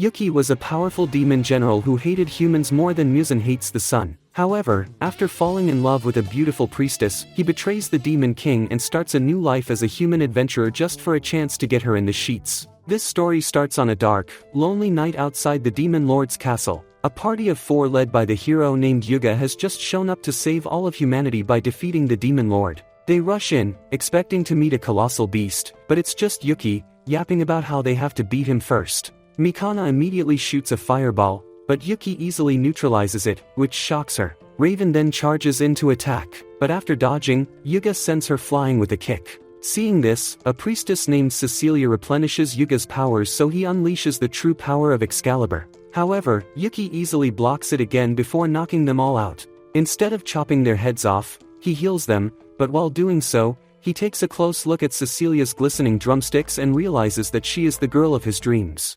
Yuki was a powerful demon general who hated humans more than Muzan hates the sun. However, after falling in love with a beautiful priestess, he betrays the demon king and starts a new life as a human adventurer just for a chance to get her in the sheets. This story starts on a dark, lonely night outside the demon lord's castle. A party of 4 led by the hero named Yuga has just shown up to save all of humanity by defeating the demon lord. They rush in, expecting to meet a colossal beast, but it's just Yuki, yapping about how they have to beat him first. Mikana immediately shoots a fireball, but Yuki easily neutralizes it, which shocks her. Raven then charges in to attack, but after dodging, Yuga sends her flying with a kick. Seeing this, a priestess named Cecilia replenishes Yuga's powers so he unleashes the true power of Excalibur. However, Yuki easily blocks it again before knocking them all out. Instead of chopping their heads off, he heals them, but while doing so, he takes a close look at Cecilia's glistening drumsticks and realizes that she is the girl of his dreams.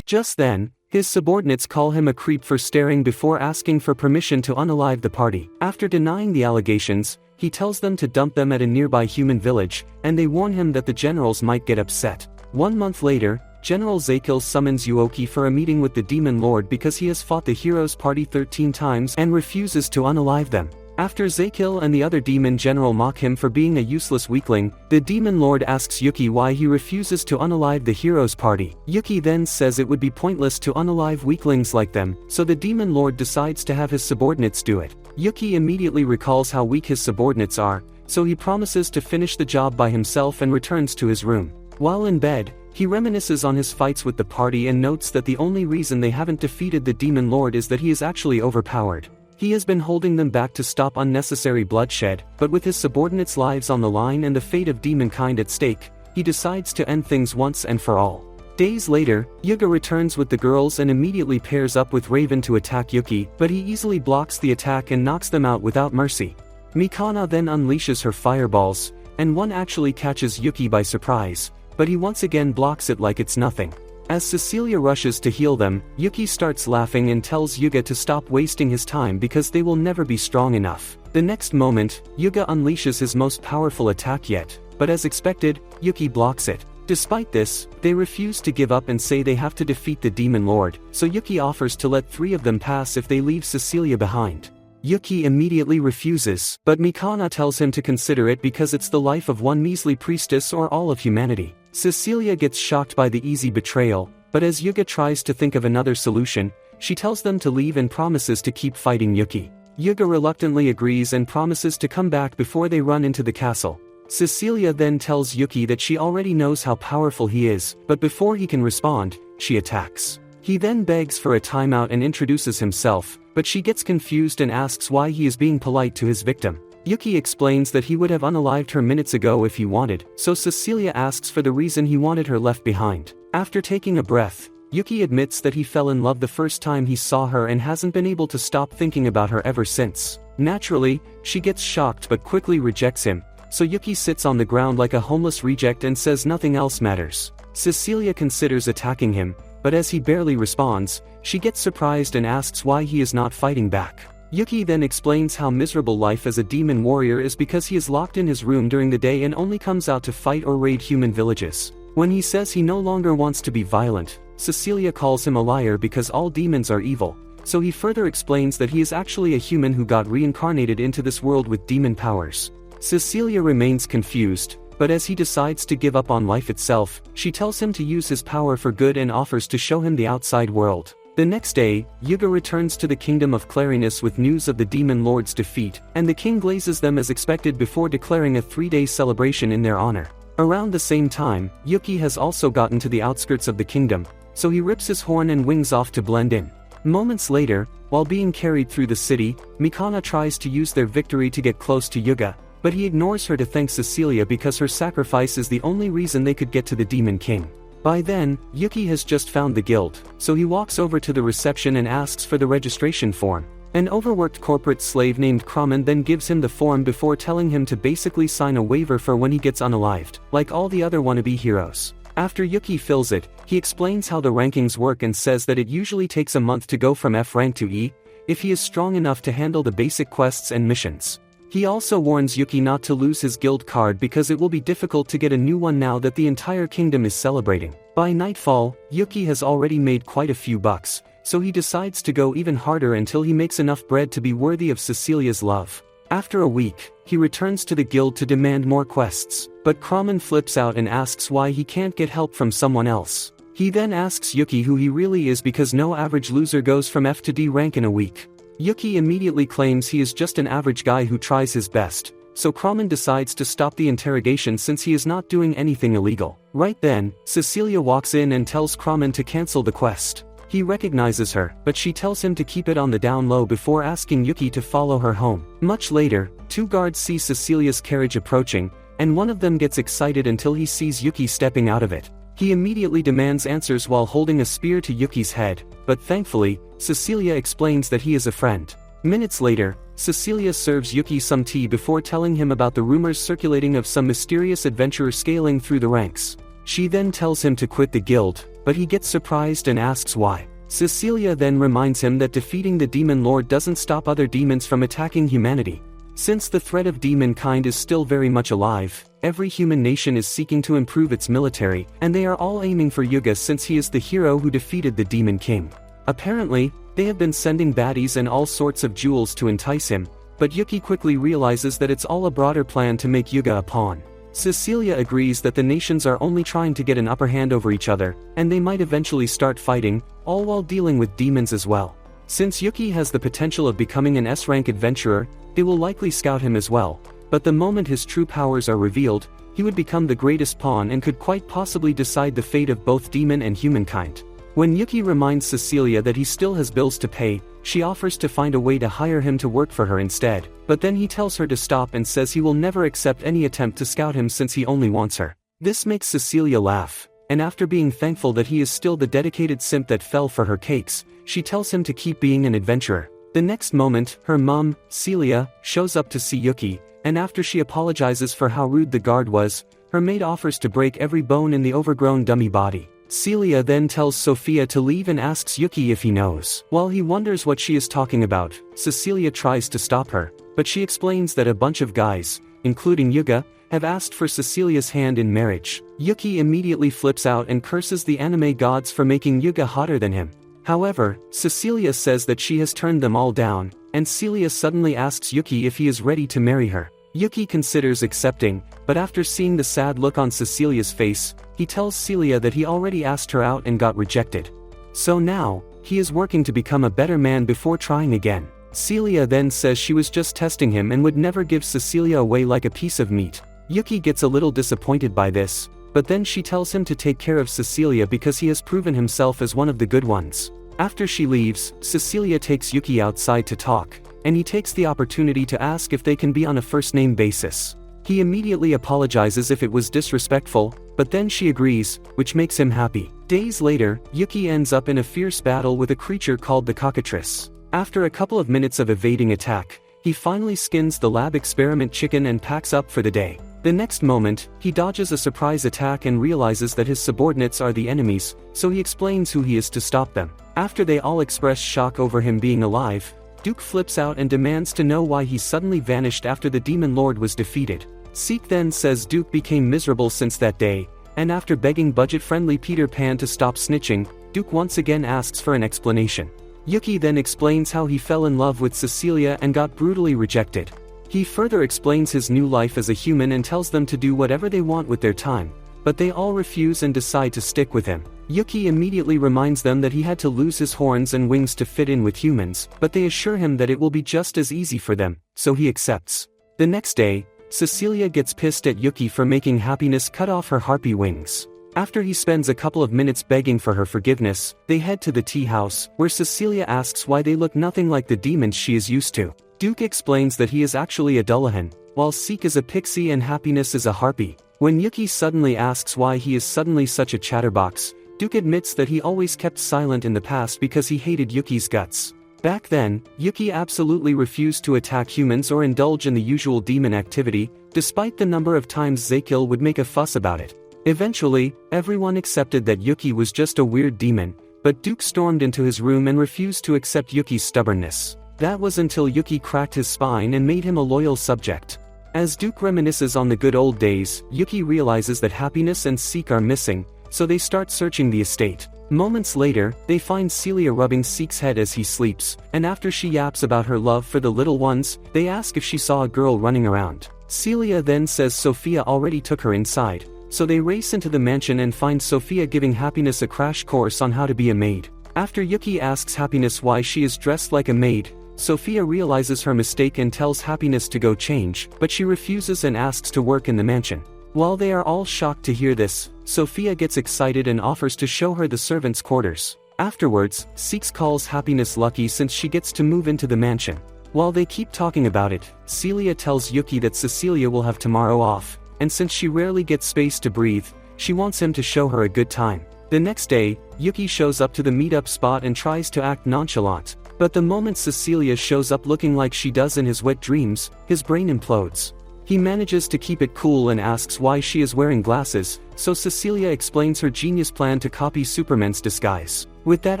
Just then, his subordinates call him a creep for staring before asking for permission to unalive the party. After denying the allegations, he tells them to dump them at a nearby human village, and they warn him that the generals might get upset. 1 month later, General Zakil summons Yuoki for a meeting with the demon lord because he has fought the heroes' party 13 times and refuses to unalive them. After Zakil and the other demon general mock him for being a useless weakling, the demon lord asks Yuki why he refuses to unalive the heroes' party. Yuki then says it would be pointless to unalive weaklings like them, so the demon lord decides to have his subordinates do it. Yuki immediately recalls how weak his subordinates are, so he promises to finish the job by himself and returns to his room. While in bed, he reminisces on his fights with the party and notes that the only reason they haven't defeated the demon lord is that he is actually overpowered. He has been holding them back to stop unnecessary bloodshed, but with his subordinates' lives on the line and the fate of demonkind at stake, he decides to end things once and for all. Days later, Yuga returns with the girls and immediately pairs up with Raven to attack Yuki, but he easily blocks the attack and knocks them out without mercy. Mikana then unleashes her fireballs, and one actually catches Yuki by surprise, but he once again blocks it like it's nothing. As Cecilia rushes to heal them, Yuki starts laughing and tells Yuga to stop wasting his time because they will never be strong enough. The next moment, Yuga unleashes his most powerful attack yet, but as expected, Yuki blocks it. Despite this, they refuse to give up and say they have to defeat the demon lord, so Yuki offers to let 3 of them pass if they leave Cecilia behind. Yuki immediately refuses, but Mikana tells him to consider it because it's the life of one measly priestess or all of humanity. Cecilia gets shocked by the easy betrayal, but as Yuga tries to think of another solution, she tells them to leave and promises to keep fighting Yuki. Yuga reluctantly agrees and promises to come back before they run into the castle. Cecilia then tells Yuki that she already knows how powerful he is, but before he can respond, she attacks. He then begs for a timeout and introduces himself, but she gets confused and asks why he is being polite to his victim. Yuki explains that he would have unalived her minutes ago if he wanted, so Cecilia asks for the reason he wanted her left behind. After taking a breath, Yuki admits that he fell in love the first time he saw her and hasn't been able to stop thinking about her ever since. Naturally, she gets shocked but quickly rejects him, so Yuki sits on the ground like a homeless reject and says nothing else matters. Cecilia considers attacking him, but as he barely responds, she gets surprised and asks why he is not fighting back. Yuki then explains how miserable life as a demon warrior is because he is locked in his room during the day and only comes out to fight or raid human villages. When he says he no longer wants to be violent, Cecilia calls him a liar because all demons are evil, so he further explains that he is actually a human who got reincarnated into this world with demon powers. Cecilia remains confused, but as he decides to give up on life itself, she tells him to use his power for good and offers to show him the outside world. The next day, Yuga returns to the kingdom of Clarinus with news of the demon lord's defeat, and the king glazes them as expected before declaring a 3-day celebration in their honor. Around the same time, Yuki has also gotten to the outskirts of the kingdom, so he rips his horn and wings off to blend in. Moments later, while being carried through the city, Mikana tries to use their victory to get close to Yuga, but he ignores her to thank Cecilia because her sacrifice is the only reason they could get to the Demon King. By then, Yuki has just found the guild, so he walks over to the reception and asks for the registration form. An overworked corporate slave named Kramen then gives him the form before telling him to basically sign a waiver for when he gets unalived, like all the other wannabe heroes. After Yuki fills it, he explains how the rankings work and says that it usually takes a month to go from F rank to E, if he is strong enough to handle the basic quests and missions. He also warns Yuki not to lose his guild card because it will be difficult to get a new one now that the entire kingdom is celebrating. By nightfall, Yuki has already made quite a few bucks, so he decides to go even harder until he makes enough bread to be worthy of Cecilia's love. After a week, he returns to the guild to demand more quests, but Kramen flips out and asks why he can't get help from someone else. He then asks Yuki who he really is because no average loser goes from F to D rank in a week. Yuki immediately claims he is just an average guy who tries his best, so Kramen decides to stop the interrogation since he is not doing anything illegal. Right then, Cecilia walks in and tells Kramen to cancel the quest. He recognizes her, but she tells him to keep it on the down low before asking Yuki to follow her home. Much later, two guards see Cecilia's carriage approaching, and one of them gets excited until he sees Yuki stepping out of it. He immediately demands answers while holding a spear to Yuki's head, but thankfully, Cecilia explains that he is a friend. Minutes later, Cecilia serves Yuki some tea before telling him about the rumors circulating of some mysterious adventurer scaling through the ranks. She then tells him to quit the guild, but he gets surprised and asks why. Cecilia then reminds him that defeating the demon lord doesn't stop other demons from attacking humanity. Since the threat of demon kind is still very much alive, every human nation is seeking to improve its military, and they are all aiming for Yuga since he is the hero who defeated the demon king. Apparently, they have been sending baddies and all sorts of jewels to entice him, but Yuki quickly realizes that it's all a broader plan to make Yuga a pawn. Cecilia agrees that the nations are only trying to get an upper hand over each other, and they might eventually start fighting, all while dealing with demons as well. Since Yuki has the potential of becoming an S-rank adventurer, they will likely scout him as well, but the moment his true powers are revealed, he would become the greatest pawn and could quite possibly decide the fate of both demon and humankind. When Yuki reminds Cecilia that he still has bills to pay, she offers to find a way to hire him to work for her instead, but then he tells her to stop and says he will never accept any attempt to scout him since he only wants her. This makes Cecilia laugh, and after being thankful that he is still the dedicated simp that fell for her cakes, she tells him to keep being an adventurer. The next moment, her mom, Celia, shows up to see Yuki, and after she apologizes for how rude the guard was, her maid offers to break every bone in the overgrown dummy body. Celia then tells Sophia to leave and asks Yuki if he knows. While he wonders what she is talking about, Cecilia tries to stop her, but she explains that a bunch of guys, including Yuga, have asked for Cecilia's hand in marriage. Yuki immediately flips out and curses the anime gods for making Yuga hotter than him. However, Cecilia says that she has turned them all down, and Celia suddenly asks Yuki if he is ready to marry her. Yuki considers accepting, but after seeing the sad look on Cecilia's face, he tells Celia that he already asked her out and got rejected. So now, he is working to become a better man before trying again. Celia then says she was just testing him and would never give Cecilia away like a piece of meat. Yuki gets a little disappointed by this, but then she tells him to take care of Cecilia because he has proven himself as one of the good ones. After she leaves, Cecilia takes Yuki outside to talk, and he takes the opportunity to ask if they can be on a first-name basis. He immediately apologizes if it was disrespectful, but then she agrees, which makes him happy. Days later, Yuki ends up in a fierce battle with a creature called the cockatrice. After a couple of minutes of evading attack, he finally skins the lab experiment chicken and packs up for the day. The next moment, he dodges a surprise attack and realizes that his subordinates are the enemies, so he explains who he is to stop them. After they all express shock over him being alive, Duke flips out and demands to know why he suddenly vanished after the demon lord was defeated. Seek then says Duke became miserable since that day, and after begging budget-friendly Peter Pan to stop snitching, Duke once again asks for an explanation. Yuki then explains how he fell in love with Cecilia and got brutally rejected. He further explains his new life as a human and tells them to do whatever they want with their time, but they all refuse and decide to stick with him. Yuki immediately reminds them that he had to lose his horns and wings to fit in with humans, but they assure him that it will be just as easy for them, so he accepts. The next day, Cecilia gets pissed at Yuki for making Happiness cut off her harpy wings. After he spends a couple of minutes begging for her forgiveness, they head to the tea house, where Cecilia asks why they look nothing like the demons she is used to. Duke explains that he is actually a Dullahan, while Seek is a pixie and Happiness is a harpy. When Yuki suddenly asks why he is suddenly such a chatterbox, Duke admits that he always kept silent in the past because he hated Yuki's guts. Back then, Yuki absolutely refused to attack humans or indulge in the usual demon activity, despite the number of times Zekil would make a fuss about it. Eventually, everyone accepted that Yuki was just a weird demon, but Duke stormed into his room and refused to accept Yuki's stubbornness. That was until Yuki cracked his spine and made him a loyal subject. As Duke reminisces on the good old days, Yuki realizes that Happiness and Seek are missing, so they start searching the estate. Moments later, they find Celia rubbing Seek's head as he sleeps, and after she yaps about her love for the little ones, they ask if she saw a girl running around. Celia then says Sophia already took her inside, so they race into the mansion and find Sophia giving Happiness a crash course on how to be a maid. After Yuki asks Happiness why she is dressed like a maid, Sophia realizes her mistake and tells Happiness to go change, but she refuses and asks to work in the mansion. While they are all shocked to hear this, Sophia gets excited and offers to show her the servants' quarters. Afterwards, Seeks calls Happiness lucky since she gets to move into the mansion. While they keep talking about it, Celia tells Yuki that Cecilia will have tomorrow off, and since she rarely gets space to breathe, she wants him to show her a good time. The next day, Yuki shows up to the meetup spot and tries to act nonchalant, but the moment Cecilia shows up looking like she does in his wet dreams, his brain implodes. He manages to keep it cool and asks why she is wearing glasses, so Cecilia explains her genius plan to copy Superman's disguise. With that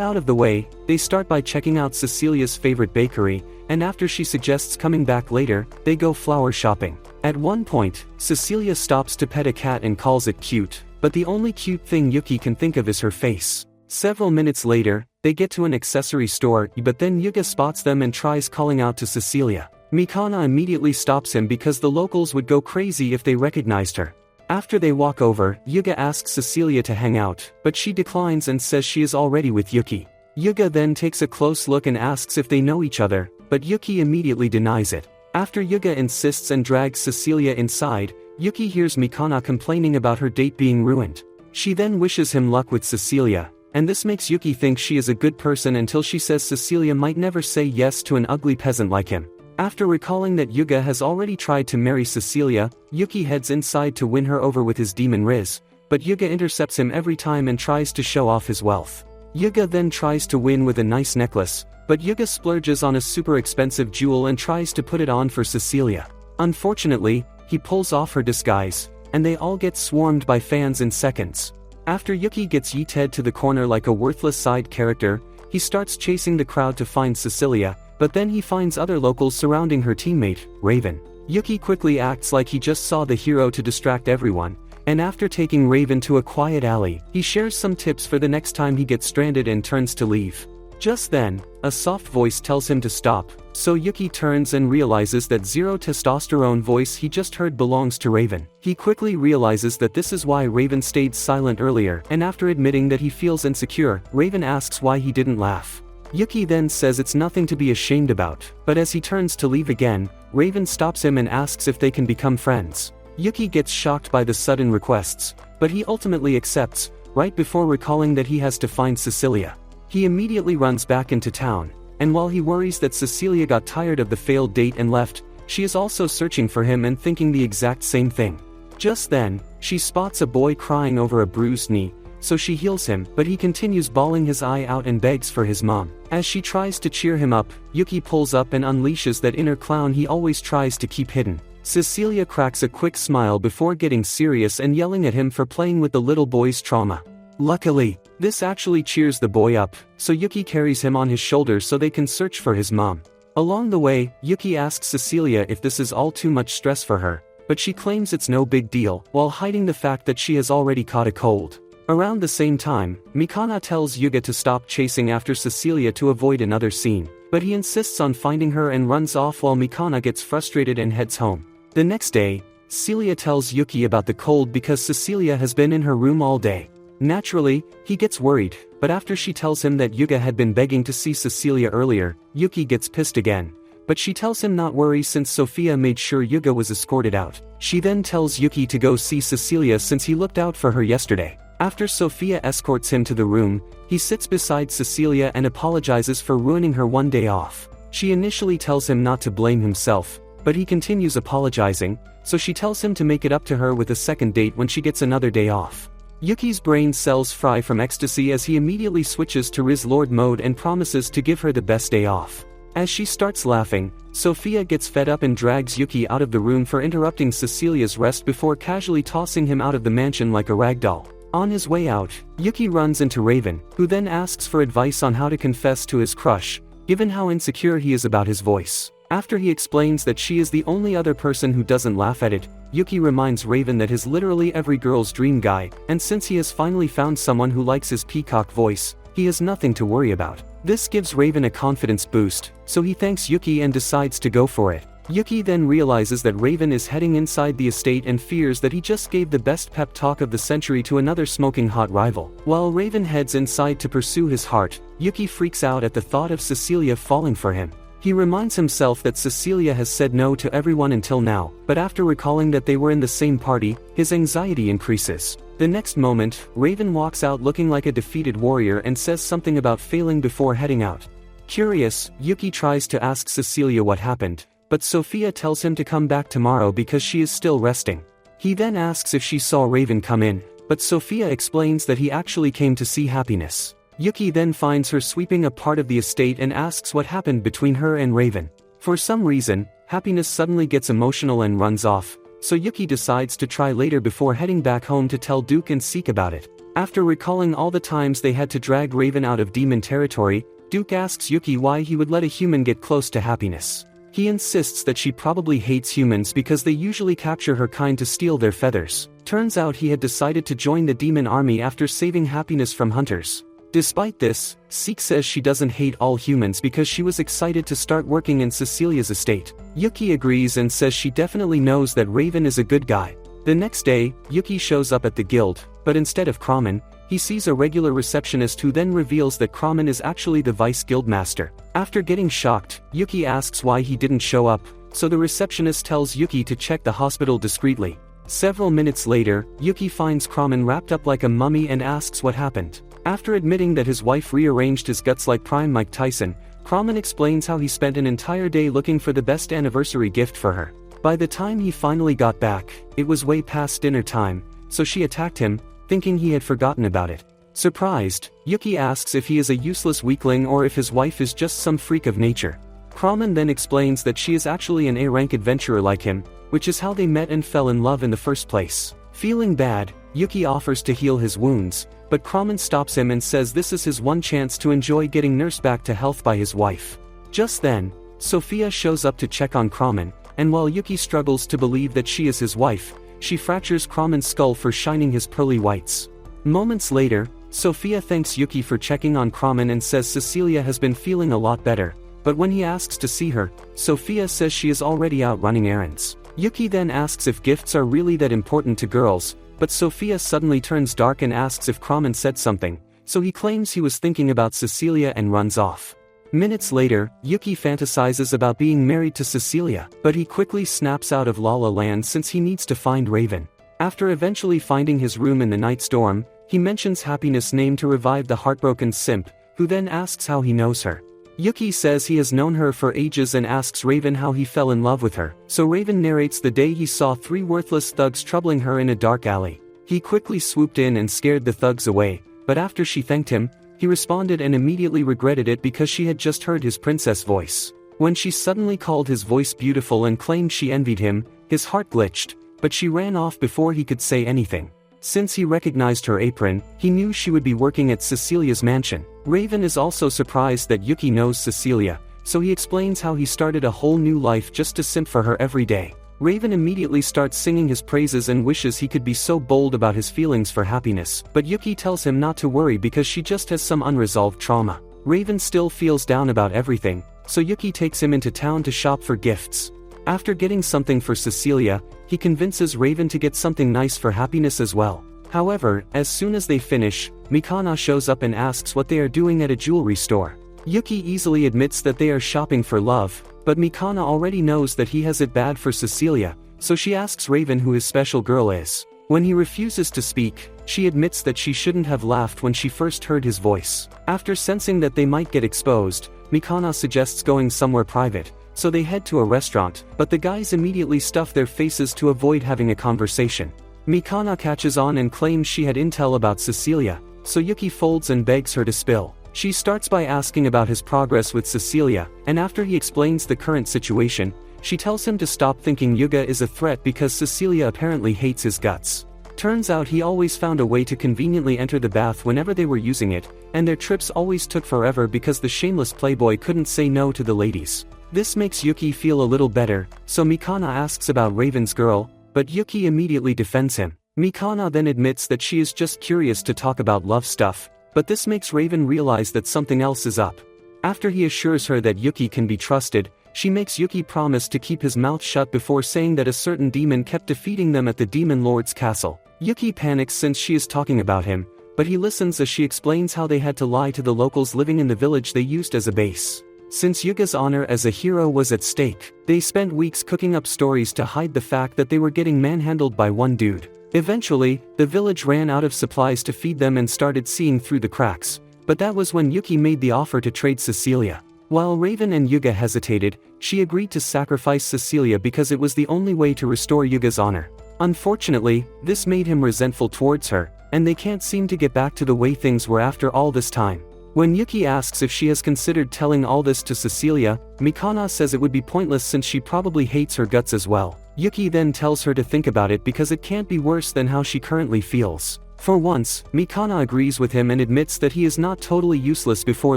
out of the way, they start by checking out Cecilia's favorite bakery, and after she suggests coming back later, they go flower shopping. At one point, Cecilia stops to pet a cat and calls it cute, but the only cute thing Yuki can think of is her face. Several minutes later, they get to an accessory store, but then Yuga spots them and tries calling out to Cecilia. Mikana immediately stops him because the locals would go crazy if they recognized her. After they walk over, Yuga asks Cecilia to hang out, but she declines and says she is already with Yuki. Yuga then takes a close look and asks if they know each other, but Yuki immediately denies it. After Yuga insists and drags Cecilia inside, Yuki hears Mikana complaining about her date being ruined. She then wishes him luck with Cecilia, and this makes Yuki think she is a good person until she says Cecilia might never say yes to an ugly peasant like him. After recalling that Yuga has already tried to marry Cecilia, Yuki heads inside to win her over with his demon Riz, but Yuga intercepts him every time and tries to show off his wealth. Yuga then tries to win with a nice necklace, but Yuga splurges on a super expensive jewel and tries to put it on for Cecilia. Unfortunately, he pulls off her disguise, and they all get swarmed by fans in seconds. After Yuki gets yeeted to the corner like a worthless side character, he starts chasing the crowd to find Cecilia, but then he finds other locals surrounding her teammate, Raven. Yuki quickly acts like he just saw the hero to distract everyone, and after taking Raven to a quiet alley, he shares some tips for the next time he gets stranded and turns to leave. Just then, a soft voice tells him to stop, so Yuki turns and realizes that zero testosterone voice he just heard belongs to Raven. He quickly realizes that this is why Raven stayed silent earlier, and after admitting that he feels insecure, Raven asks why he didn't laugh. Yuki then says it's nothing to be ashamed about, but as he turns to leave again, Raven stops him and asks if they can become friends. Yuki gets shocked by the sudden requests, but he ultimately accepts, right before recalling that he has to find Cecilia. He immediately runs back into town, and while he worries that Cecilia got tired of the failed date and left, she is also searching for him and thinking the exact same thing. Just then, she spots a boy crying over a bruised knee, so she heals him, but he continues bawling his eye out and begs for his mom. As she tries to cheer him up, Yuki pulls up and unleashes that inner clown he always tries to keep hidden. Cecilia cracks a quick smile before getting serious and yelling at him for playing with the little boy's trauma. Luckily, this actually cheers the boy up, so Yuki carries him on his shoulders so they can search for his mom. Along the way, Yuki asks Cecilia if this is all too much stress for her, but she claims it's no big deal, while hiding the fact that she has already caught a cold. Around the same time, Mikana tells Yuga to stop chasing after Cecilia to avoid another scene, but he insists on finding her and runs off while Mikana gets frustrated and heads home. The next day, Celia tells Yuki about the cold because Cecilia has been in her room all day. Naturally, he gets worried, but after she tells him that Yuga had been begging to see Cecilia earlier, Yuki gets pissed again. But she tells him not worry since Sophia made sure Yuga was escorted out. She then tells Yuki to go see Cecilia since he looked out for her yesterday. After Sophia escorts him to the room, he sits beside Cecilia and apologizes for ruining her one day off. She initially tells him not to blame himself, but he continues apologizing, so she tells him to make it up to her with a second date when she gets another day off. Yuki's brain cells fry from ecstasy as he immediately switches to Riz Lord mode and promises to give her the best day off. As she starts laughing, Sophia gets fed up and drags Yuki out of the room for interrupting Cecilia's rest before casually tossing him out of the mansion like a ragdoll. On his way out, Yuki runs into Raven, who then asks for advice on how to confess to his crush, given how insecure he is about his voice. After he explains that she is the only other person who doesn't laugh at it, Yuki reminds Raven that he's literally every girl's dream guy, and since he has finally found someone who likes his peacock voice, he has nothing to worry about. This gives Raven a confidence boost, so he thanks Yuki and decides to go for it. Yuki then realizes that Raven is heading inside the estate and fears that he just gave the best pep talk of the century to another smoking hot rival. While Raven heads inside to pursue his heart, Yuki freaks out at the thought of Cecilia falling for him. He reminds himself that Cecilia has said no to everyone until now, but after recalling that they were in the same party, his anxiety increases. The next moment, Raven walks out looking like a defeated warrior and says something about failing before heading out. Curious, Yuki tries to ask Cecilia what happened, but Sophia tells him to come back tomorrow because she is still resting. He then asks if she saw Raven come in, but Sophia explains that he actually came to see Happiness. Yuki then finds her sweeping a part of the estate and asks what happened between her and Raven. For some reason, Happiness suddenly gets emotional and runs off, so Yuki decides to try later before heading back home to tell Duke and Seek about it. After recalling all the times they had to drag Raven out of demon territory, Duke asks Yuki why he would let a human get close to Happiness. He insists that she probably hates humans because they usually capture her kind to steal their feathers. Turns out he had decided to join the demon army after saving Happiness from hunters. Despite this, Seek says she doesn't hate all humans because she was excited to start working in Cecilia's estate. Yuki agrees and says she definitely knows that Raven is a good guy. The next day, Yuki shows up at the guild, but instead of Kramen, he sees a regular receptionist who then reveals that Kramen is actually the vice guildmaster. After getting shocked, Yuki asks why he didn't show up, so the receptionist tells Yuki to check the hospital discreetly. Several minutes later, Yuki finds Kramen wrapped up like a mummy and asks what happened. After admitting that his wife rearranged his guts like prime Mike Tyson, Kramen explains how he spent an entire day looking for the best anniversary gift for her. By the time he finally got back, it was way past dinner time, so she attacked him, thinking he had forgotten about it. Surprised, Yuki asks if he is a useless weakling or if his wife is just some freak of nature. Kramen then explains that she is actually an A-rank adventurer like him, which is how they met and fell in love in the first place. Feeling bad, Yuki offers to heal his wounds, but Kramen stops him and says this is his one chance to enjoy getting nursed back to health by his wife. Just then, Sophia shows up to check on Kramen, and while Yuki struggles to believe that she is his wife, she fractures Kramen's skull for shining his pearly whites. Moments later, Sophia thanks Yuki for checking on Kramen and says Cecilia has been feeling a lot better, but when he asks to see her, Sophia says she is already out running errands. Yuki then asks if gifts are really that important to girls, but Sophia suddenly turns dark and asks if Kramen said something, so he claims he was thinking about Cecilia and runs off. Minutes later, Yuki fantasizes about being married to Cecilia, but he quickly snaps out of La La Land since he needs to find Raven. After eventually finding his room in the night storm, he mentions Happiness' name to revive the heartbroken simp, who then asks how he knows her. Yuki says he has known her for ages and asks Raven how he fell in love with her, so Raven narrates the day he saw 3 worthless thugs troubling her in a dark alley. He quickly swooped in and scared the thugs away, but after she thanked him, he responded and immediately regretted it because she had just heard his princess voice. When she suddenly called his voice beautiful and claimed she envied him, his heart glitched, but she ran off before he could say anything. Since he recognized her apron, he knew she would be working at Cecilia's mansion. Raven is also surprised that Yuki knows Cecilia, so he explains how he started a whole new life just to simp for her every day. Raven immediately starts singing his praises and wishes he could be so bold about his feelings for Happiness, but Yuki tells him not to worry because she just has some unresolved trauma. Raven still feels down about everything, so Yuki takes him into town to shop for gifts. After getting something for Cecilia, he convinces Raven to get something nice for Happiness as well. However, as soon as they finish, Mikana shows up and asks what they are doing at a jewelry store. Yuki easily admits that they are shopping for love, but Mikana already knows that he has it bad for Cecilia, so she asks Raven who his special girl is. When he refuses to speak, she admits that she shouldn't have laughed when she first heard his voice. After sensing that they might get exposed, Mikana suggests going somewhere private, so they head to a restaurant, but the guys immediately stuff their faces to avoid having a conversation. Mikana catches on and claims she had intel about Cecilia, so Yuki folds and begs her to spill. She starts by asking about his progress with Cecilia, and after he explains the current situation, she tells him to stop thinking Yuga is a threat because Cecilia apparently hates his guts. Turns out he always found a way to conveniently enter the bath whenever they were using it, and their trips always took forever because the shameless playboy couldn't say no to the ladies. This makes Yuki feel a little better, so Mikana asks about Raven's girl, but Yuki immediately defends him. Mikana then admits that she is just curious to talk about love stuff, but this makes Raven realize that something else is up. After he assures her that Yuki can be trusted, she makes Yuki promise to keep his mouth shut before saying that a certain demon kept defeating them at the Demon Lord's castle. Yuki panics since she is talking about him, but he listens as she explains how they had to lie to the locals living in the village they used as a base. Since Yuga's honor as a hero was at stake, they spent weeks cooking up stories to hide the fact that they were getting manhandled by one dude. Eventually, the village ran out of supplies to feed them and started seeing through the cracks, but that was when Yuki made the offer to trade Cecilia. While Raven and Yuga hesitated, she agreed to sacrifice Cecilia because it was the only way to restore Yuga's honor. Unfortunately, this made him resentful towards her, and they can't seem to get back to the way things were after all this time. When Yuki asks if she has considered telling all this to Cecilia, Mikana says it would be pointless since she probably hates her guts as well. Yuki then tells her to think about it because it can't be worse than how she currently feels. For once, Mikana agrees with him and admits that he is not totally useless before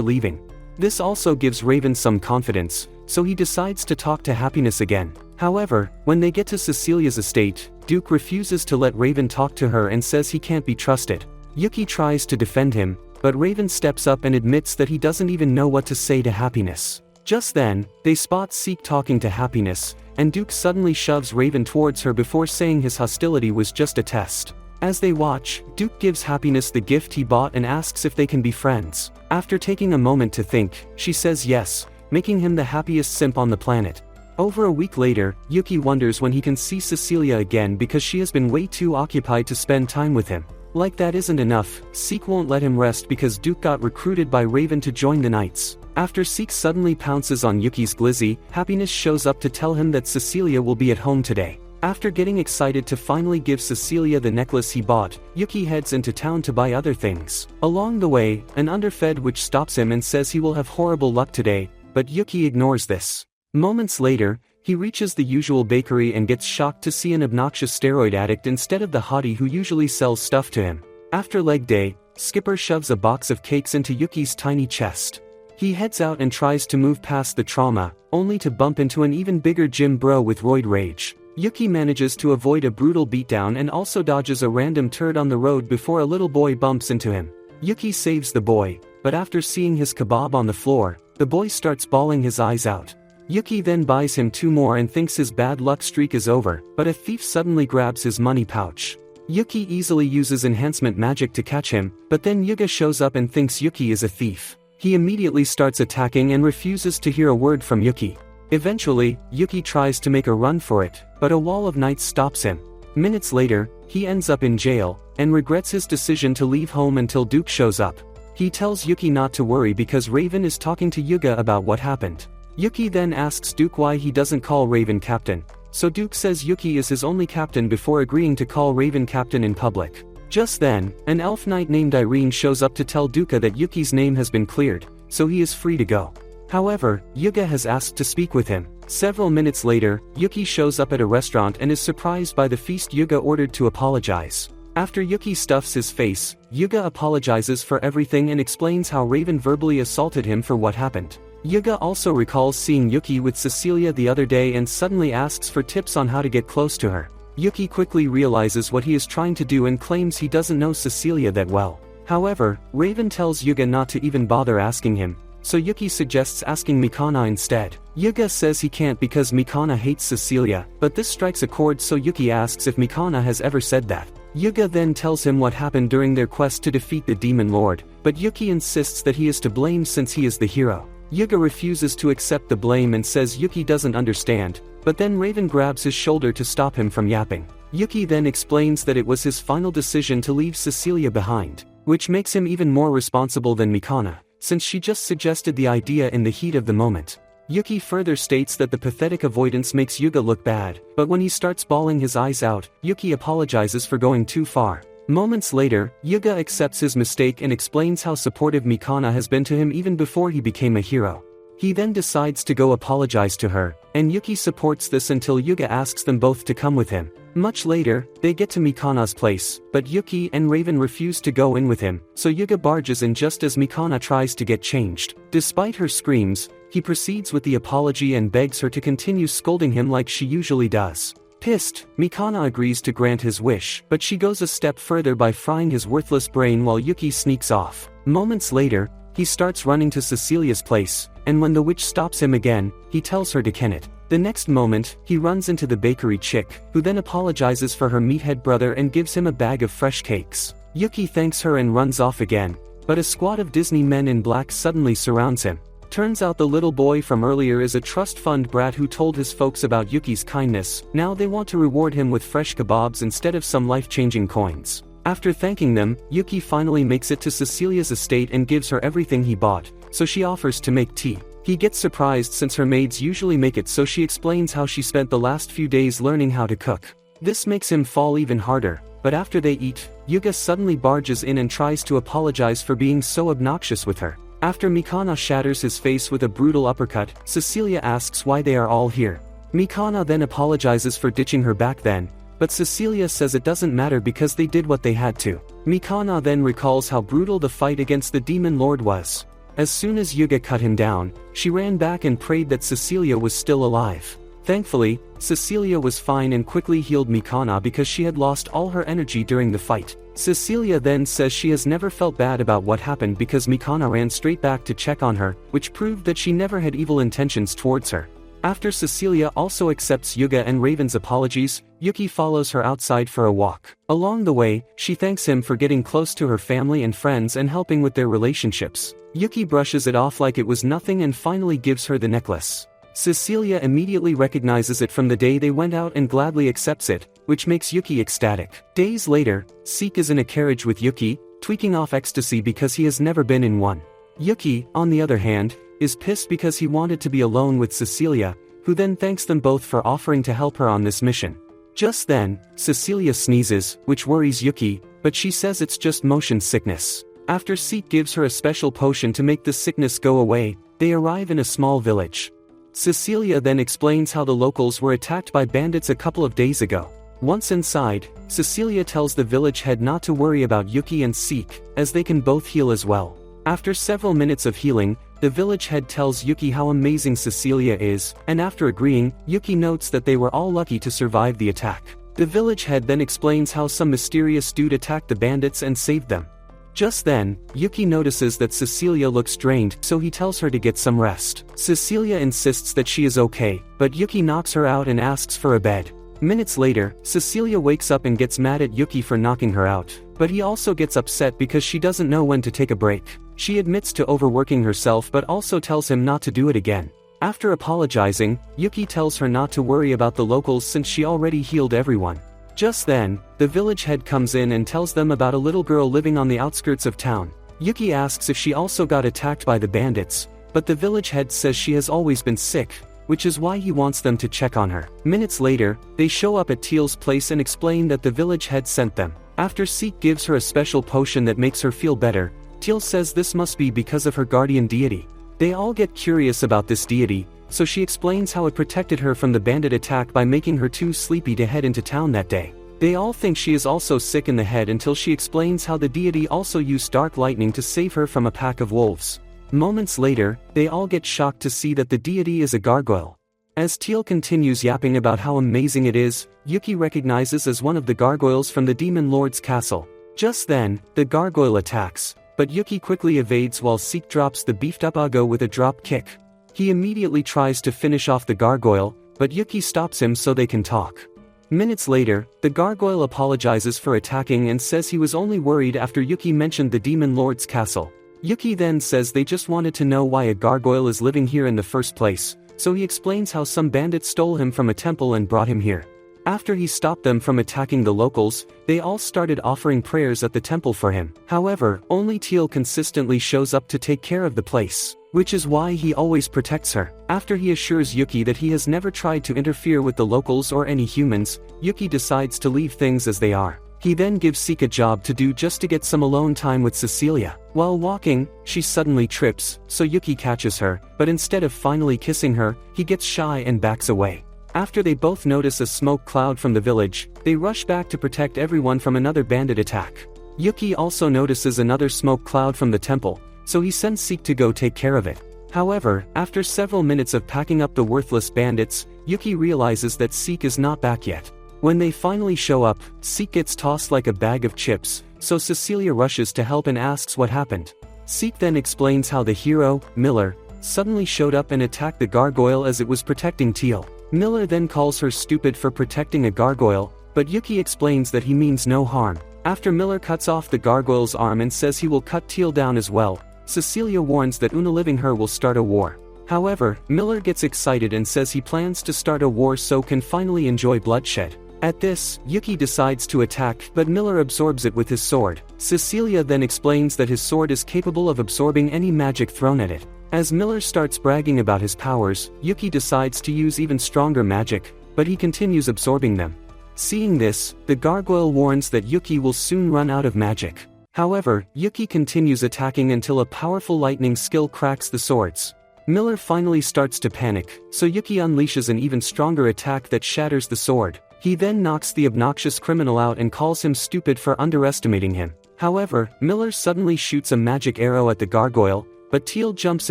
leaving. This also gives Raven some confidence, so he decides to talk to Happiness again. However, when they get to Cecilia's estate, Duke refuses to let Raven talk to her and says he can't be trusted. Yuki tries to defend him, but Raven steps up and admits that he doesn't even know what to say to Happiness. Just then, they spot Seek talking to Happiness, and Duke suddenly shoves Raven towards her before saying his hostility was just a test. As they watch, Duke gives Happiness the gift he bought and asks if they can be friends. After taking a moment to think, she says yes, making him the happiest simp on the planet. Over a week later, Yuki wonders when he can see Cecilia again because she has been way too occupied to spend time with him. Like that isn't enough, Seek won't let him rest because Duke got recruited by Raven to join the Knights. After Seek suddenly pounces on Yuki's glizzy, Happiness shows up to tell him that Cecilia will be at home today. After getting excited to finally give Cecilia the necklace he bought, Yuki heads into town to buy other things. Along the way, an underfed witch stops him and says he will have horrible luck today, but Yuki ignores this. Moments later, he reaches the usual bakery and gets shocked to see an obnoxious steroid addict instead of the hottie who usually sells stuff to him. After leg day, Skipper shoves a box of cakes into Yuki's tiny chest. He heads out and tries to move past the trauma, only to bump into an even bigger gym bro with roid rage. Yuki manages to avoid a brutal beatdown and also dodges a random turd on the road before a little boy bumps into him. Yuki saves the boy, but after seeing his kebab on the floor, the boy starts bawling his eyes out. Yuki then buys him 2 more and thinks his bad luck streak is over, but a thief suddenly grabs his money pouch. Yuki easily uses enhancement magic to catch him, but then Yuga shows up and thinks Yuki is a thief. He immediately starts attacking and refuses to hear a word from Yuki. Eventually, Yuki tries to make a run for it, but a wall of knights stops him. Minutes later, he ends up in jail, and regrets his decision to leave home until Duke shows up. He tells Yuki not to worry because Raven is talking to Yuga about what happened. Yuki then asks Duke why he doesn't call Raven captain, so Duke says Yuki is his only captain before agreeing to call Raven captain in public. Just then, an elf knight named Irene shows up to tell Duka that Yuki's name has been cleared, so he is free to go. However, Yuga has asked to speak with him. Several minutes later, Yuki shows up at a restaurant and is surprised by the feast Yuga ordered to apologize. After Yuki stuffs his face, Yuga apologizes for everything and explains how Raven verbally assaulted him for what happened. Yuga also recalls seeing Yuki with Cecilia the other day and suddenly asks for tips on how to get close to her. Yuki quickly realizes what he is trying to do and claims he doesn't know Cecilia that well. However, Raven tells Yuga not to even bother asking him, so Yuki suggests asking Mikana instead. Yuga says he can't because Mikana hates Cecilia, but this strikes a chord, so Yuki asks if Mikana has ever said that. Yuga then tells him what happened during their quest to defeat the Demon Lord, but Yuki insists that he is to blame since he is the hero. Yuga refuses to accept the blame and says Yuki doesn't understand, but then Raven grabs his shoulder to stop him from yapping. Yuki then explains that it was his final decision to leave Cecilia behind, which makes him even more responsible than Mikana, since she just suggested the idea in the heat of the moment. Yuki further states that the pathetic avoidance makes Yuga look bad, but when he starts bawling his eyes out, Yuki apologizes for going too far. Moments later, Yuga accepts his mistake and explains how supportive Mikana has been to him even before he became a hero. He then decides to go apologize to her, and Yuki supports this until Yuga asks them both to come with him. Much later, they get to Mikana's place, but Yuki and Raven refuse to go in with him, so Yuga barges in just as Mikana tries to get changed. Despite her screams, he proceeds with the apology and begs her to continue scolding him like she usually does. Pissed, Mikana agrees to grant his wish, but she goes a step further by frying his worthless brain while Yuki sneaks off. Moments later, he starts running to Cecilia's place, and when the witch stops him again, he tells her to ken it. The next moment, he runs into the bakery chick, who then apologizes for her meathead brother and gives him a bag of fresh cakes. Yuki thanks her and runs off again, but a squad of Disney men in black suddenly surrounds him. Turns out the little boy from earlier is a trust fund brat who told his folks about Yuki's kindness. Now they want to reward him with fresh kebabs instead of some life-changing coins. After thanking them, Yuki finally makes it to Cecilia's estate and gives her everything he bought, so she offers to make tea. He gets surprised since her maids usually make it, so she explains how she spent the last few days learning how to cook. This makes him fall even harder, but after they eat, Yuga suddenly barges in and tries to apologize for being so obnoxious with her. After Mikana shatters his face with a brutal uppercut, Cecilia asks why they are all here. Mikana then apologizes for ditching her back then, but Cecilia says it doesn't matter because they did what they had to. Mikana then recalls how brutal the fight against the Demon Lord was. As soon as Yuga cut him down, she ran back and prayed that Cecilia was still alive. Thankfully, Cecilia was fine and quickly healed Mikana because she had lost all her energy during the fight. Cecilia then says she has never felt bad about what happened because Mikana ran straight back to check on her, which proved that she never had evil intentions towards her. After Cecilia also accepts Yuga and Raven's apologies, Yuki follows her outside for a walk. Along the way, she thanks him for getting close to her family and friends and helping with their relationships. Yuki brushes it off like it was nothing and finally gives her the necklace. Cecilia immediately recognizes it from the day they went out and gladly accepts it, which makes Yuki ecstatic. Days later, Seek is in a carriage with Yuki, tweaking off ecstasy because he has never been in one. Yuki, on the other hand, is pissed because he wanted to be alone with Cecilia, who then thanks them both for offering to help her on this mission. Just then, Cecilia sneezes, which worries Yuki, but she says it's just motion sickness. After Seek gives her a special potion to make the sickness go away, they arrive in a small village. Cecilia then explains how the locals were attacked by bandits a couple of days ago. Once inside, Cecilia tells the village head not to worry about Yuki and Seek, as they can both heal as well. After several minutes of healing, the village head tells Yuki how amazing Cecilia is, and after agreeing, Yuki notes that they were all lucky to survive the attack. The village head then explains how some mysterious dude attacked the bandits and saved them. Just then, Yuki notices that Cecilia looks drained, so he tells her to get some rest. Cecilia insists that she is okay, but Yuki knocks her out and asks for a bed. Minutes later, Cecilia wakes up and gets mad at Yuki for knocking her out, but he also gets upset because she doesn't know when to take a break. She admits to overworking herself but also tells him not to do it again. After apologizing, Yuki tells her not to worry about the locals since she already healed everyone. Just then, the village head comes in and tells them about a little girl living on the outskirts of town. Yuki asks if she also got attacked by the bandits, but the village head says she has always been sick, which is why he wants them to check on her. Minutes later, they show up at Teal's place and explain that the village head sent them. After Seek gives her a special potion that makes her feel better, Teal says this must be because of her guardian deity. They all get curious about this deity, so she explains how it protected her from the bandit attack by making her too sleepy to head into town that day. They all think she is also sick in the head until she explains how the deity also used dark lightning to save her from a pack of wolves. Moments later, they all get shocked to see that the deity is a gargoyle. As Teal continues yapping about how amazing it is, Yuki recognizes as one of the gargoyles from the Demon Lord's castle. Just then, the gargoyle attacks, but Yuki quickly evades while Seek drops the beefed-up Ugo with a drop kick. He immediately tries to finish off the gargoyle, but Yuki stops him so they can talk. Minutes later, the gargoyle apologizes for attacking and says he was only worried after Yuki mentioned the Demon Lord's castle. Yuki then says they just wanted to know why a gargoyle is living here in the first place, so he explains how some bandits stole him from a temple and brought him here. After he stopped them from attacking the locals, they all started offering prayers at the temple for him. However, only Teal consistently shows up to take care of the place, which is why he always protects her. After he assures Yuki that he has never tried to interfere with the locals or any humans, Yuki decides to leave things as they are. He then gives Seek a job to do just to get some alone time with Cecilia. While walking, she suddenly trips, so Yuki catches her, but instead of finally kissing her, he gets shy and backs away. After they both notice a smoke cloud from the village, they rush back to protect everyone from another bandit attack. Yuki also notices another smoke cloud from the temple, so he sends Seek to go take care of it. However, after several minutes of packing up the worthless bandits, Yuki realizes that Seek is not back yet. When they finally show up, Seek gets tossed like a bag of chips, so Cecilia rushes to help and asks what happened. Seek then explains how the hero, Miller, suddenly showed up and attacked the gargoyle as it was protecting Teal. Miller then calls her stupid for protecting a gargoyle, but Yuki explains that he means no harm. After Miller cuts off the gargoyle's arm and says he will cut Teal down as well, Cecilia warns that unaliving her will start a war. However, Miller gets excited and says he plans to start a war so can finally enjoy bloodshed. At this, Yuki decides to attack, but Miller absorbs it with his sword. Cecilia then explains that his sword is capable of absorbing any magic thrown at it. As Miller starts bragging about his powers, Yuki decides to use even stronger magic, but he continues absorbing them. Seeing this, the gargoyle warns that Yuki will soon run out of magic. However, Yuki continues attacking until a powerful lightning skill cracks the swords. Miller finally starts to panic, so Yuki unleashes an even stronger attack that shatters the sword. He then knocks the obnoxious criminal out and calls him stupid for underestimating him. However, Miller suddenly shoots a magic arrow at the gargoyle, but Teal jumps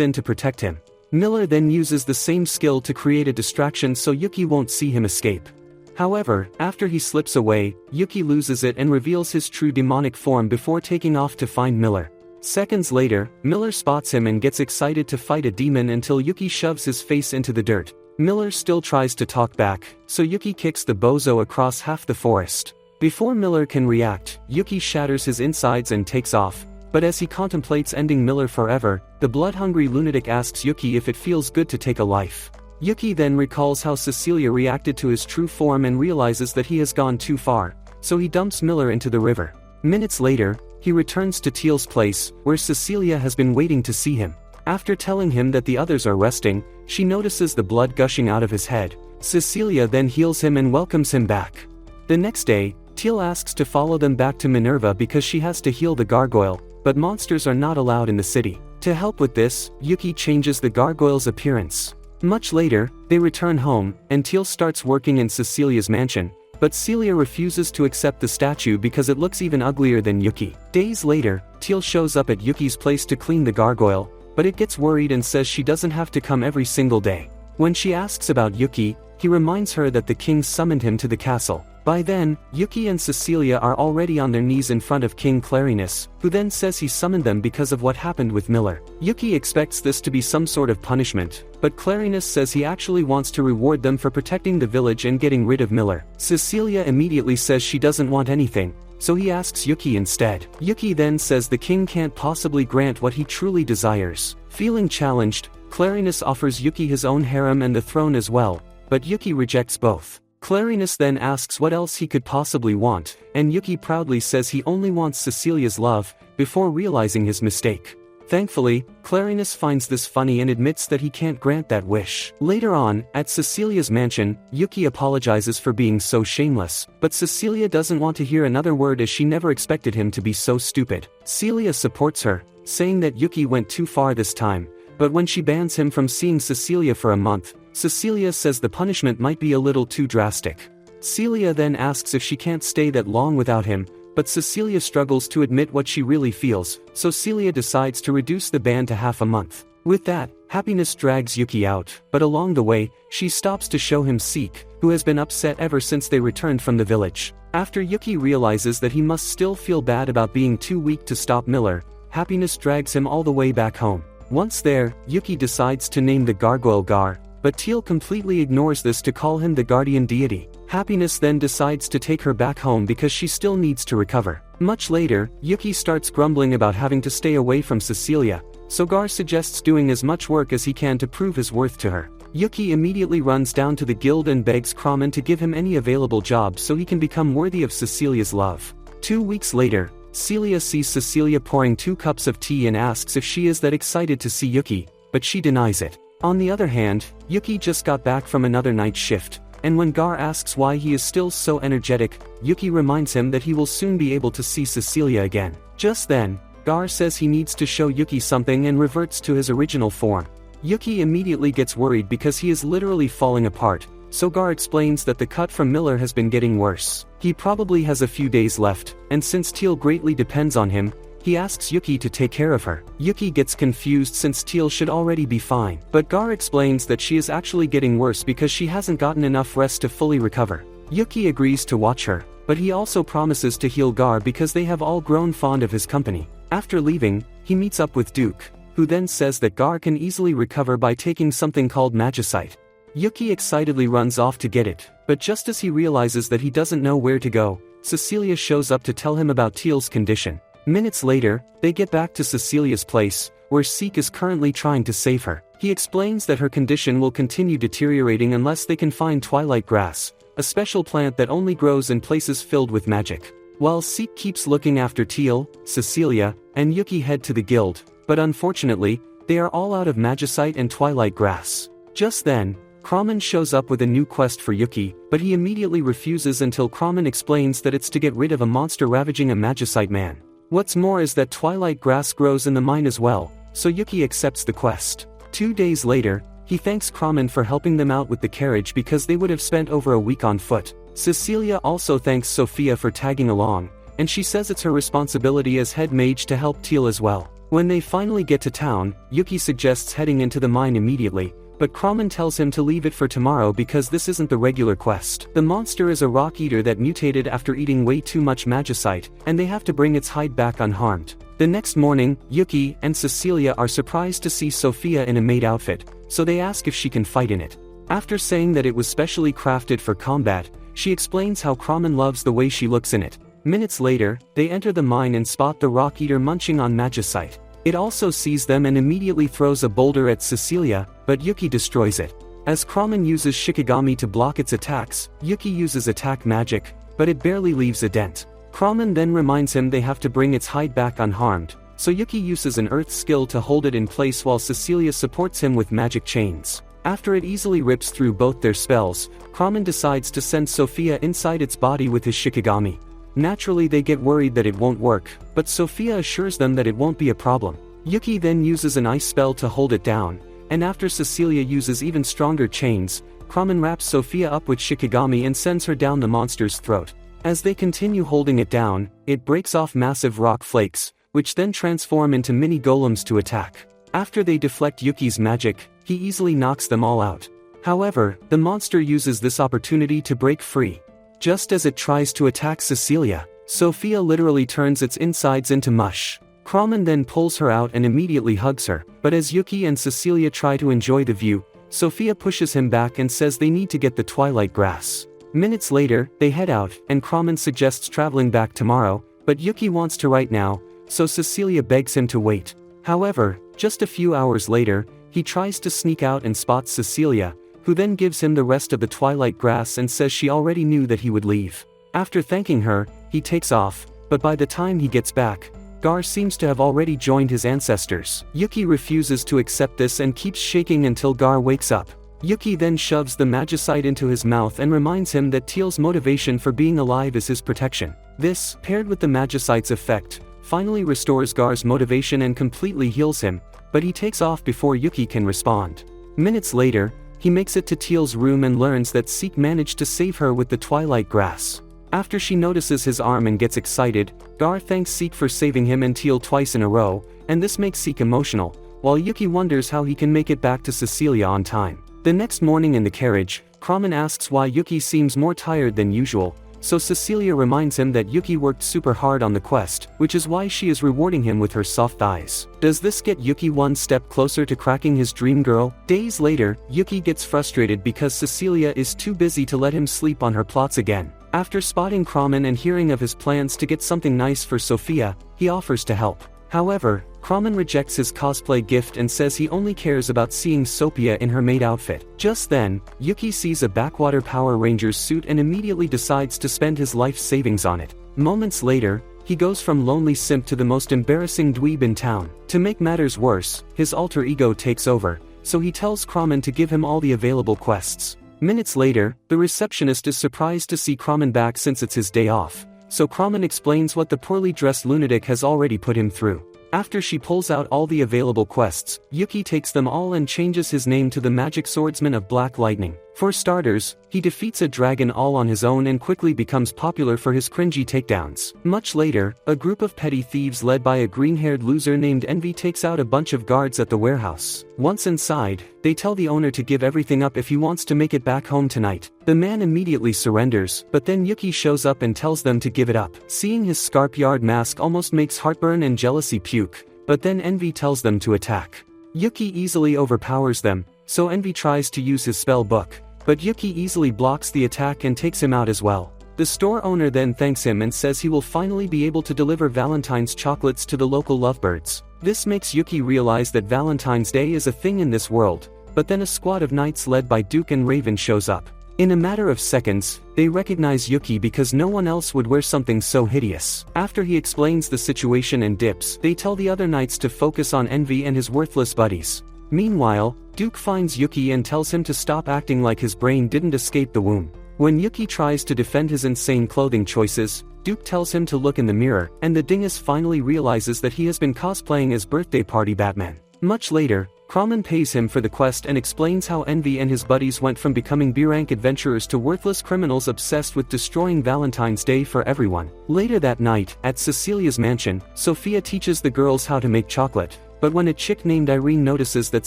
in to protect him. Miller then uses the same skill to create a distraction so Yuki won't see him escape. However, after he slips away, Yuki loses it and reveals his true demonic form before taking off to find Miller. Seconds later, Miller spots him and gets excited to fight a demon until Yuki shoves his face into the dirt. Miller still tries to talk back, so Yuki kicks the bozo across half the forest. Before Miller can react, Yuki shatters his insides and takes off, but as he contemplates ending Miller forever, the blood-hungry lunatic asks Yuki if it feels good to take a life. Yuki then recalls how Cecilia reacted to his true form and realizes that he has gone too far, so he dumps Miller into the river. Minutes later, he returns to Teal's place, where Cecilia has been waiting to see him. After telling him that the others are resting, she notices the blood gushing out of his head. Cecilia then heals him and welcomes him back. The next day, Teal asks to follow them back to Minerva because she has to heal the gargoyle, but monsters are not allowed in the city. To help with this, Yuki changes the gargoyle's appearance. Much later, they return home, and Teal starts working in Cecilia's mansion, but Celia refuses to accept the statue because it looks even uglier than Yuki. Days later, Teal shows up at Yuki's place to clean the gargoyle, but it gets worried and says she doesn't have to come every single day. When she asks about Yuki, he reminds her that the king summoned him to the castle. By then, Yuki and Cecilia are already on their knees in front of King Clarinus, who then says he summoned them because of what happened with Miller. Yuki expects this to be some sort of punishment, but Clarinus says he actually wants to reward them for protecting the village and getting rid of Miller. Cecilia immediately says she doesn't want anything, so he asks Yuki instead. Yuki then says the king can't possibly grant what he truly desires. Feeling challenged, Clarinus offers Yuki his own harem and the throne as well, but Yuki rejects both. Clarinus then asks what else he could possibly want, and Yuki proudly says he only wants Cecilia's love, before realizing his mistake. Thankfully, Clarinus finds this funny and admits that he can't grant that wish. Later on, at Cecilia's mansion, Yuki apologizes for being so shameless, but Cecilia doesn't want to hear another word as she never expected him to be so stupid. Celia supports her, saying that Yuki went too far this time, but when she bans him from seeing Cecilia for a month, Cecilia says the punishment might be a little too drastic. Celia then asks if she can't stay that long without him, but Cecilia struggles to admit what she really feels, so Celia decides to reduce the ban to half a month. With that, Happiness drags Yuki out, but along the way, she stops to show him Seek, who has been upset ever since they returned from the village. After Yuki realizes that he must still feel bad about being too weak to stop Miller, Happiness drags him all the way back home. Once there, Yuki decides to name the gargoyle Gar, but Teal completely ignores this to call him the guardian deity. Happiness then decides to take her back home because she still needs to recover. Much later, Yuki starts grumbling about having to stay away from Cecilia, so Gar suggests doing as much work as he can to prove his worth to her. Yuki immediately runs down to the guild and begs Kramen to give him any available jobs so he can become worthy of Cecilia's love. 2 weeks later, Celia sees Cecilia pouring 2 cups of tea and asks if she is that excited to see Yuki, but she denies it. On the other hand, Yuki just got back from another night shift, and when Gar asks why he is still so energetic, Yuki reminds him that he will soon be able to see Cecilia again. Just then, Gar says he needs to show Yuki something and reverts to his original form. Yuki immediately gets worried because he is literally falling apart, so Gar explains that the cut from Miller has been getting worse. He probably has a few days left, and since Teal greatly depends on him, he asks Yuki to take care of her. Yuki gets confused since Teal should already be fine, but Gar explains that she is actually getting worse because she hasn't gotten enough rest to fully recover. Yuki agrees to watch her, but he also promises to heal Gar because they have all grown fond of his company. After leaving, he meets up with Duke, who then says that Gar can easily recover by taking something called magicite. Yuki excitedly runs off to get it, but just as he realizes that he doesn't know where to go, Cecilia shows up to tell him about Teal's condition. Minutes later, they get back to Cecilia's place, where Seek is currently trying to save her. He explains that her condition will continue deteriorating unless they can find twilight grass, a special plant that only grows in places filled with magic. While Seek keeps looking after Teal, Cecilia, and Yuki head to the guild, but unfortunately, they are all out of magicite and twilight grass. Just then, Kramen shows up with a new quest for Yuki, but he immediately refuses until Kramen explains that it's to get rid of a monster ravaging a magicite man. What's more is that twilight grass grows in the mine as well, so Yuki accepts the quest. 2 days later, he thanks Kramen for helping them out with the carriage because they would have spent over a week on foot. Cecilia also thanks Sophia for tagging along, and she says it's her responsibility as head mage to help Teal as well. When they finally get to town, Yuki suggests heading into the mine immediately, but Kramen tells him to leave it for tomorrow because this isn't the regular quest. The monster is a rock eater that mutated after eating way too much magicite, and they have to bring its hide back unharmed. The next morning, Yuki and Cecilia are surprised to see Sophia in a maid outfit, so they ask if she can fight in it. After saying that it was specially crafted for combat, she explains how Kramen loves the way she looks in it. Minutes later, they enter the mine and spot the rock eater munching on magicite. It also sees them and immediately throws a boulder at Cecilia, but Yuki destroys it. As Kramen uses Shikigami to block its attacks, Yuki uses attack magic, but it barely leaves a dent. Kramen then reminds him they have to bring its hide back unharmed, so Yuki uses an earth skill to hold it in place while Cecilia supports him with magic chains. After it easily rips through both their spells, Kramen decides to send Sophia inside its body with his Shikigami. Naturally they get worried that it won't work, but Sophia assures them that it won't be a problem. Yuki then uses an ice spell to hold it down, and after Cecilia uses even stronger chains, Kramen wraps Sophia up with Shikigami and sends her down the monster's throat. As they continue holding it down, it breaks off massive rock flakes, which then transform into mini golems to attack. After they deflect Yuki's magic, he easily knocks them all out. However, the monster uses this opportunity to break free. Just as it tries to attack Cecilia, Sophia literally turns its insides into mush. Kramen then pulls her out and immediately hugs her, but as Yuki and Cecilia try to enjoy the view, Sophia pushes him back and says they need to get the twilight grass. Minutes later, they head out, and Kramen suggests traveling back tomorrow, but Yuki wants to right now, so Cecilia begs him to wait. However, just a few hours later, he tries to sneak out and spots Cecilia, who then gives him the rest of the twilight grass and says she already knew that he would leave. After thanking her, he takes off, but by the time he gets back, Gar seems to have already joined his ancestors. Yuki refuses to accept this and keeps shaking until Gar wakes up. Yuki then shoves the magicite into his mouth and reminds him that Teal's motivation for being alive is his protection. This, paired with the magicite's effect, finally restores Gar's motivation and completely heals him, but he takes off before Yuki can respond. Minutes later, he makes it to Teal's room and learns that Seek managed to save her with the twilight grass. After she notices his arm and gets excited, Gar thanks Seek for saving him and Teal twice in a row, and this makes Seek emotional, while Yuki wonders how he can make it back to Cecilia on time. The next morning in the carriage, Kramen asks why Yuki seems more tired than usual, so Cecilia reminds him that Yuki worked super hard on the quest, which is why she is rewarding him with her soft thighs. Does this get Yuki one step closer to cracking his dream girl? Days later, Yuki gets frustrated because Cecilia is too busy to let him sleep on her plots again. After spotting Kramen and hearing of his plans to get something nice for Sophia, he offers to help. However, Kramen rejects his cosplay gift and says he only cares about seeing Sophia in her maid outfit. Just then, Yuki sees a backwater Power Rangers suit and immediately decides to spend his life savings on it. Moments later, he goes from lonely simp to the most embarrassing dweeb in town. To make matters worse, his alter ego takes over, so he tells Kramen to give him all the available quests. Minutes later, the receptionist is surprised to see Kramen back since it's his day off, so Kramen explains what the poorly dressed lunatic has already put him through. After she pulls out all the available quests, Yuki takes them all and changes his name to the Magic Swordsman of Black Lightning. For starters, he defeats a dragon all on his own and quickly becomes popular for his cringy takedowns. Much later, a group of petty thieves led by a green-haired loser named Envy takes out a bunch of guards at the warehouse. Once inside, they tell the owner to give everything up if he wants to make it back home tonight. The man immediately surrenders, but then Yuki shows up and tells them to give it up. Seeing his scarp-yard mask almost makes heartburn and jealousy puke, but then Envy tells them to attack. Yuki easily overpowers them, so Envy tries to use his spell book, but Yuki easily blocks the attack and takes him out as well. The store owner then thanks him and says he will finally be able to deliver Valentine's chocolates to the local lovebirds. This makes Yuki realize that Valentine's Day is a thing in this world, but then a squad of knights led by Duke and Raven shows up. In a matter of seconds, they recognize Yuki because no one else would wear something so hideous. After he explains the situation and dips, they tell the other knights to focus on Envy and his worthless buddies. Meanwhile, Duke finds Yuki and tells him to stop acting like his brain didn't escape the womb. When Yuki tries to defend his insane clothing choices, Duke tells him to look in the mirror, and the dingus finally realizes that he has been cosplaying as birthday party Batman. Much later, Kramen pays him for the quest and explains how Envy and his buddies went from becoming B-rank adventurers to worthless criminals obsessed with destroying Valentine's Day for everyone. Later that night, at Cecilia's mansion, Sophia teaches the girls how to make chocolate, but when a chick named Irene notices that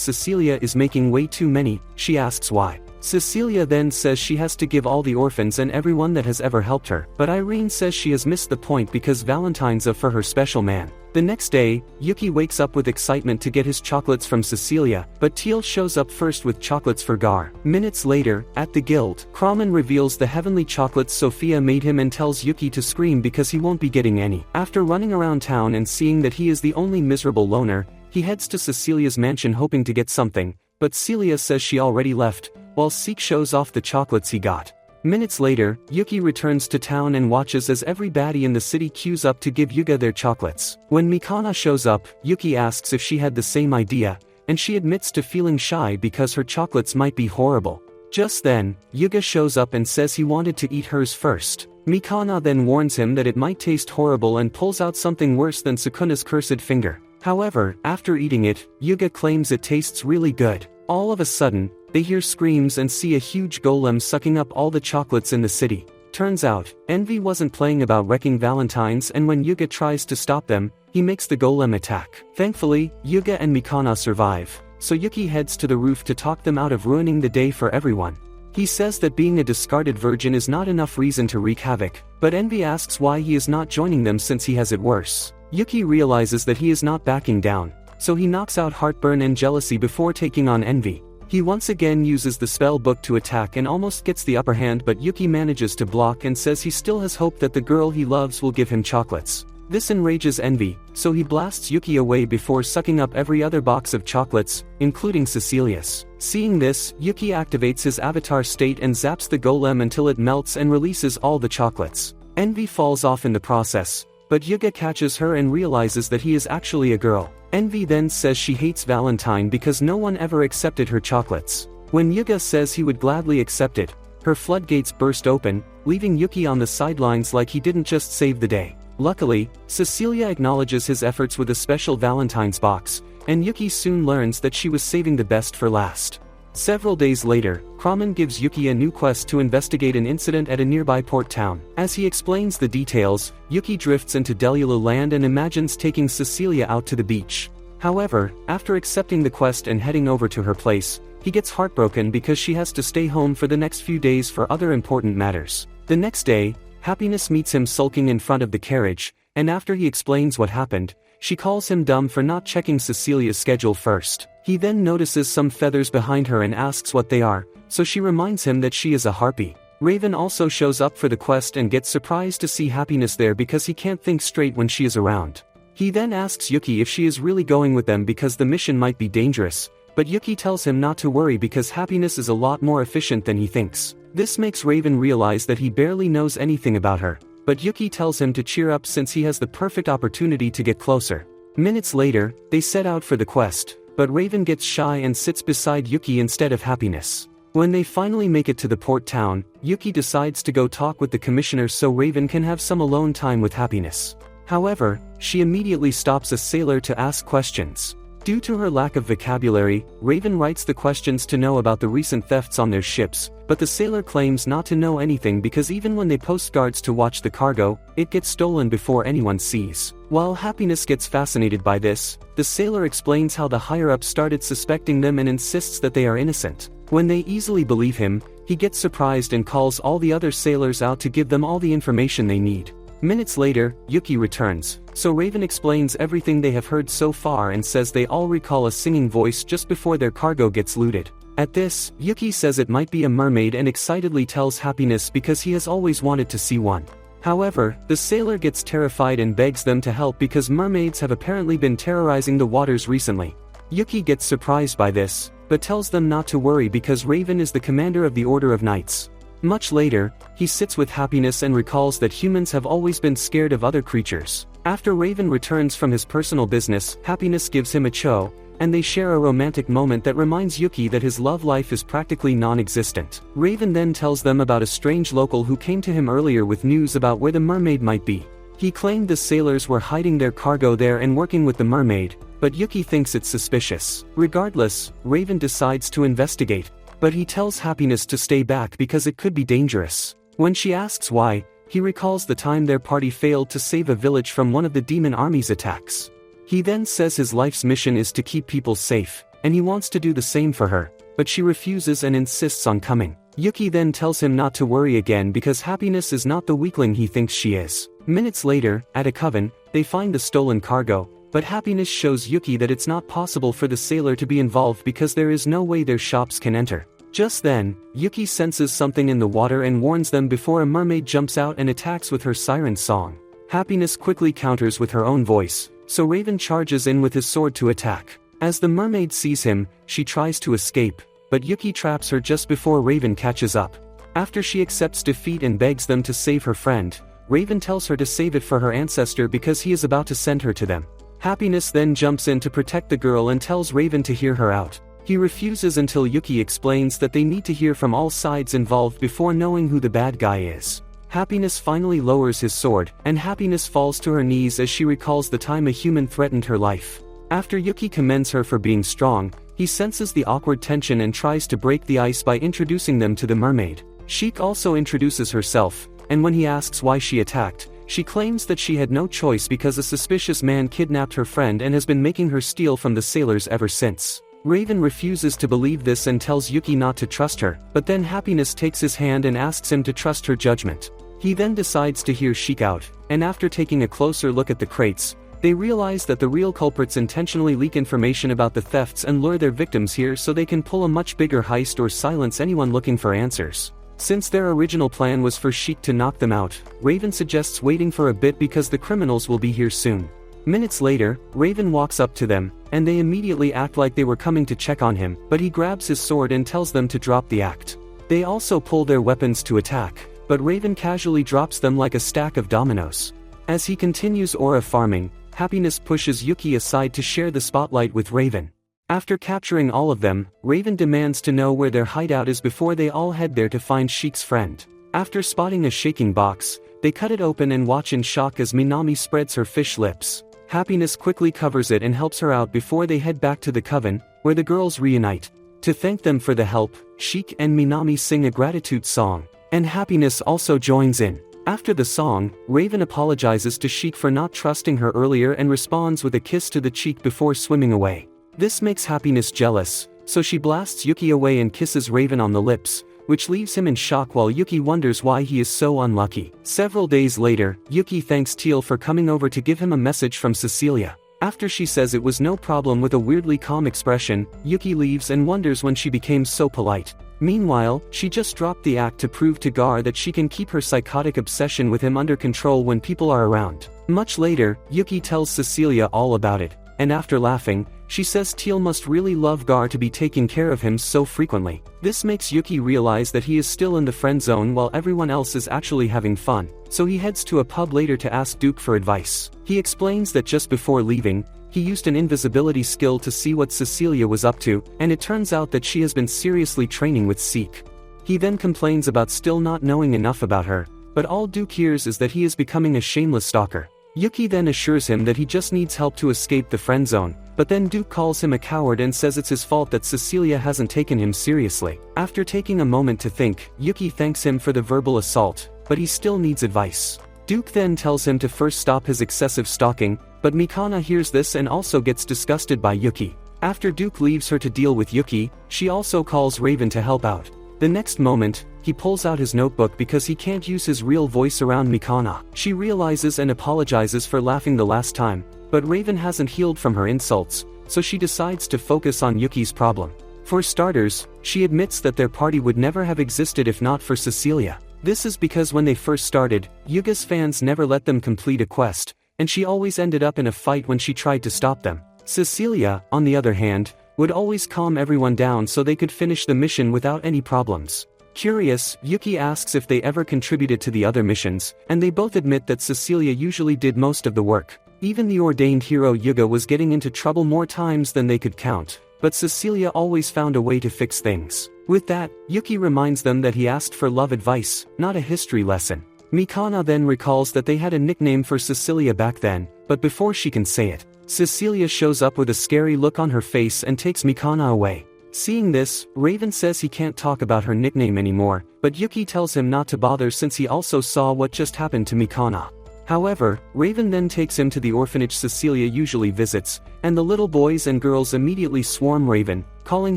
Cecilia is making way too many, she asks why. Cecilia then says she has to give all the orphans and everyone that has ever helped her, but Irene says she has missed the point because Valentine's are for her special man. The next day, Yuki wakes up with excitement to get his chocolates from Cecilia, but Teal shows up first with chocolates for Gar. Minutes later, at the guild, Kramen reveals the heavenly chocolates Sophia made him and tells Yuki to scream because he won't be getting any. After running around town and seeing that he is the only miserable loner, he heads to Cecilia's mansion hoping to get something, but Celia says she already left, while Seek shows off the chocolates he got. Minutes later, Yuki returns to town and watches as every baddie in the city queues up to give Yuga their chocolates. When Mikana shows up, Yuki asks if she had the same idea, and she admits to feeling shy because her chocolates might be horrible. Just then, Yuga shows up and says he wanted to eat hers first. Mikana then warns him that it might taste horrible and pulls out something worse than Sukuna's cursed finger. However, after eating it, Yuga claims it tastes really good. All of a sudden, they hear screams and see a huge golem sucking up all the chocolates in the city. Turns out, Envy wasn't playing about wrecking Valentine's, and when Yuga tries to stop them, he makes the golem attack. Thankfully, Yuga and Mikana survive, so Yuki heads to the roof to talk them out of ruining the day for everyone. He says that being a discarded virgin is not enough reason to wreak havoc, but Envy asks why he is not joining them since he has it worse. Yuki realizes that he is not backing down, so he knocks out heartburn and jealousy before taking on Envy. He once again uses the spell book to attack and almost gets the upper hand, but Yuki manages to block and says he still has hope that the girl he loves will give him chocolates. This enrages Envy, so he blasts Yuki away before sucking up every other box of chocolates, including Cecilia's. Seeing this, Yuki activates his avatar state and zaps the golem until it melts and releases all the chocolates. Envy falls off in the process, but Yuga catches her and realizes that he is actually a girl. Envy then says she hates Valentine because no one ever accepted her chocolates. When Yuga says he would gladly accept it, her floodgates burst open, leaving Yuki on the sidelines like he didn't just save the day. Luckily, Cecilia acknowledges his efforts with a special Valentine's box, and Yuki soon learns that she was saving the best for last. Several days later, Kramen gives Yuki a new quest to investigate an incident at a nearby port town. As he explains the details, Yuki drifts into Delulu land and imagines taking Cecilia out to the beach. However, after accepting the quest and heading over to her place, he gets heartbroken because she has to stay home for the next few days for other important matters. The next day, Happiness meets him sulking in front of the carriage, and after he explains what happened, she calls him dumb for not checking Cecilia's schedule first. He then notices some feathers behind her and asks what they are, so she reminds him that she is a harpy. Raven also shows up for the quest and gets surprised to see Happiness there because he can't think straight when she is around. He then asks Yuki if she is really going with them because the mission might be dangerous, but Yuki tells him not to worry because Happiness is a lot more efficient than he thinks. This makes Raven realize that he barely knows anything about her, but Yuki tells him to cheer up since he has the perfect opportunity to get closer. Minutes later, they set out for the quest, but Raven gets shy and sits beside Yuki instead of Happiness. When they finally make it to the port town, Yuki decides to go talk with the commissioner so Raven can have some alone time with Happiness. However, she immediately stops a sailor to ask questions. Due to her lack of vocabulary, Raven writes the questions to know about the recent thefts on their ships, but the sailor claims not to know anything because even when they post guards to watch the cargo, it gets stolen before anyone sees. While Happiness gets fascinated by this, the sailor explains how the higher-ups started suspecting them and insists that they are innocent. When they easily believe him, he gets surprised and calls all the other sailors out to give them all the information they need. Minutes later, Yuki returns, so Raven explains everything they have heard so far and says they all recall a singing voice just before their cargo gets looted. At this, Yuki says it might be a mermaid and excitedly tells Happiness because he has always wanted to see one. However, the sailor gets terrified and begs them to help because mermaids have apparently been terrorizing the waters recently. Yuki gets surprised by this, but tells them not to worry because Raven is the commander of the Order of Knights. Much later, he sits with Happiness and recalls that humans have always been scared of other creatures. After Raven returns from his personal business, Happiness gives him a cho, and they share a romantic moment that reminds Yuki that his love life is practically non-existent. Raven then tells them about a strange local who came to him earlier with news about where the mermaid might be. He claimed the sailors were hiding their cargo there and working with the mermaid, but Yuki thinks it's suspicious. Regardless, Raven decides to investigate, but he tells Happiness to stay back because it could be dangerous. When she asks why, he recalls the time their party failed to save a village from one of the demon army's attacks. He then says his life's mission is to keep people safe, and he wants to do the same for her, but she refuses and insists on coming. Yuki then tells him not to worry again because Happiness is not the weakling he thinks she is. Minutes later, at a coven, they find the stolen cargo, but Happiness shows Yuki that it's not possible for the sailor to be involved because there is no way their shops can enter. Just then, Yuki senses something in the water and warns them before a mermaid jumps out and attacks with her siren song. Happiness quickly counters with her own voice, so Raven charges in with his sword to attack. As the mermaid sees him, she tries to escape, but Yuki traps her just before Raven catches up. After she accepts defeat and begs them to save her friend, Raven tells her to save it for her ancestor because he is about to send her to them. Happiness then jumps in to protect the girl and tells Raven to hear her out. He refuses until Yuki explains that they need to hear from all sides involved before knowing who the bad guy is. Happiness finally lowers his sword, and Happiness falls to her knees as she recalls the time a human threatened her life. After Yuki commends her for being strong, he senses the awkward tension and tries to break the ice by introducing them to the mermaid. Sheik also introduces herself, and when he asks why she attacked, she claims that she had no choice because a suspicious man kidnapped her friend and has been making her steal from the sailors ever since. Raven refuses to believe this and tells Yuki not to trust her, but then Happiness takes his hand and asks him to trust her judgment. He then decides to hear Sheik out, and after taking a closer look at the crates, they realize that the real culprits intentionally leak information about the thefts and lure their victims here so they can pull a much bigger heist or silence anyone looking for answers. Since their original plan was for Sheik to knock them out, Raven suggests waiting for a bit because the criminals will be here soon. Minutes later, Raven walks up to them, and they immediately act like they were coming to check on him, but he grabs his sword and tells them to drop the act. They also pull their weapons to attack, but Raven casually drops them like a stack of dominoes. As he continues aura farming, Happiness pushes Yuki aside to share the spotlight with Raven. After capturing all of them, Raven demands to know where their hideout is before they all head there to find Sheik's friend. After spotting a shaking box, they cut it open and watch in shock as Minami spreads her fish lips. Happiness quickly covers it and helps her out before they head back to the coven, where the girls reunite. To thank them for the help, Sheik and Minami sing a gratitude song, and Happiness also joins in. After the song, Raven apologizes to Sheik for not trusting her earlier and responds with a kiss to the cheek before swimming away. This makes Happiness jealous, so she blasts Yuki away and kisses Raven on the lips, which leaves him in shock while Yuki wonders why he is so unlucky. Several days later, Yuki thanks Teal for coming over to give him a message from Cecilia. After she says it was no problem with a weirdly calm expression, Yuki leaves and wonders when she became so polite. Meanwhile, she just dropped the act to prove to Gar that she can keep her psychotic obsession with him under control when people are around. Much later, Yuki tells Cecilia all about it, and after laughing, she says Teal must really love Gar to be taking care of him so frequently. This makes Yuki realize that he is still in the friend zone while everyone else is actually having fun, so he heads to a pub later to ask Duke for advice. He explains that just before leaving, he used an invisibility skill to see what Cecilia was up to, and it turns out that she has been seriously training with Seek. He then complains about still not knowing enough about her, but all Duke hears is that he is becoming a shameless stalker. Yuki then assures him that he just needs help to escape the friend zone, but then Duke calls him a coward and says it's his fault that Cecilia hasn't taken him seriously. After taking a moment to think, Yuki thanks him for the verbal assault, but he still needs advice. Duke then tells him to first stop his excessive stalking, but Mikana hears this and also gets disgusted by Yuki. After Duke leaves her to deal with Yuki, she also calls Raven to help out. The next moment, he pulls out his notebook because he can't use his real voice around Mikana. She realizes and apologizes for laughing the last time, but Raven hasn't healed from her insults, so she decides to focus on Yuki's problem. For starters, she admits that their party would never have existed if not for Cecilia. This is because when they first started, Yuga's fans never let them complete a quest, and she always ended up in a fight when she tried to stop them. Cecilia, on the other hand, would always calm everyone down so they could finish the mission without any problems. Curious, Yuki asks if they ever contributed to the other missions, and they both admit that Cecilia usually did most of the work. Even the ordained hero Yuga was getting into trouble more times than they could count, but Cecilia always found a way to fix things. With that, Yuki reminds them that he asked for love advice, not a history lesson. Mikana then recalls that they had a nickname for Cecilia back then, but before she can say it, Cecilia shows up with a scary look on her face and takes Mikana away. Seeing this, Raven says he can't talk about her nickname anymore, but Yuki tells him not to bother since he also saw what just happened to Mikana. However, Raven then takes him to the orphanage Cecilia usually visits, and the little boys and girls immediately swarm Raven, calling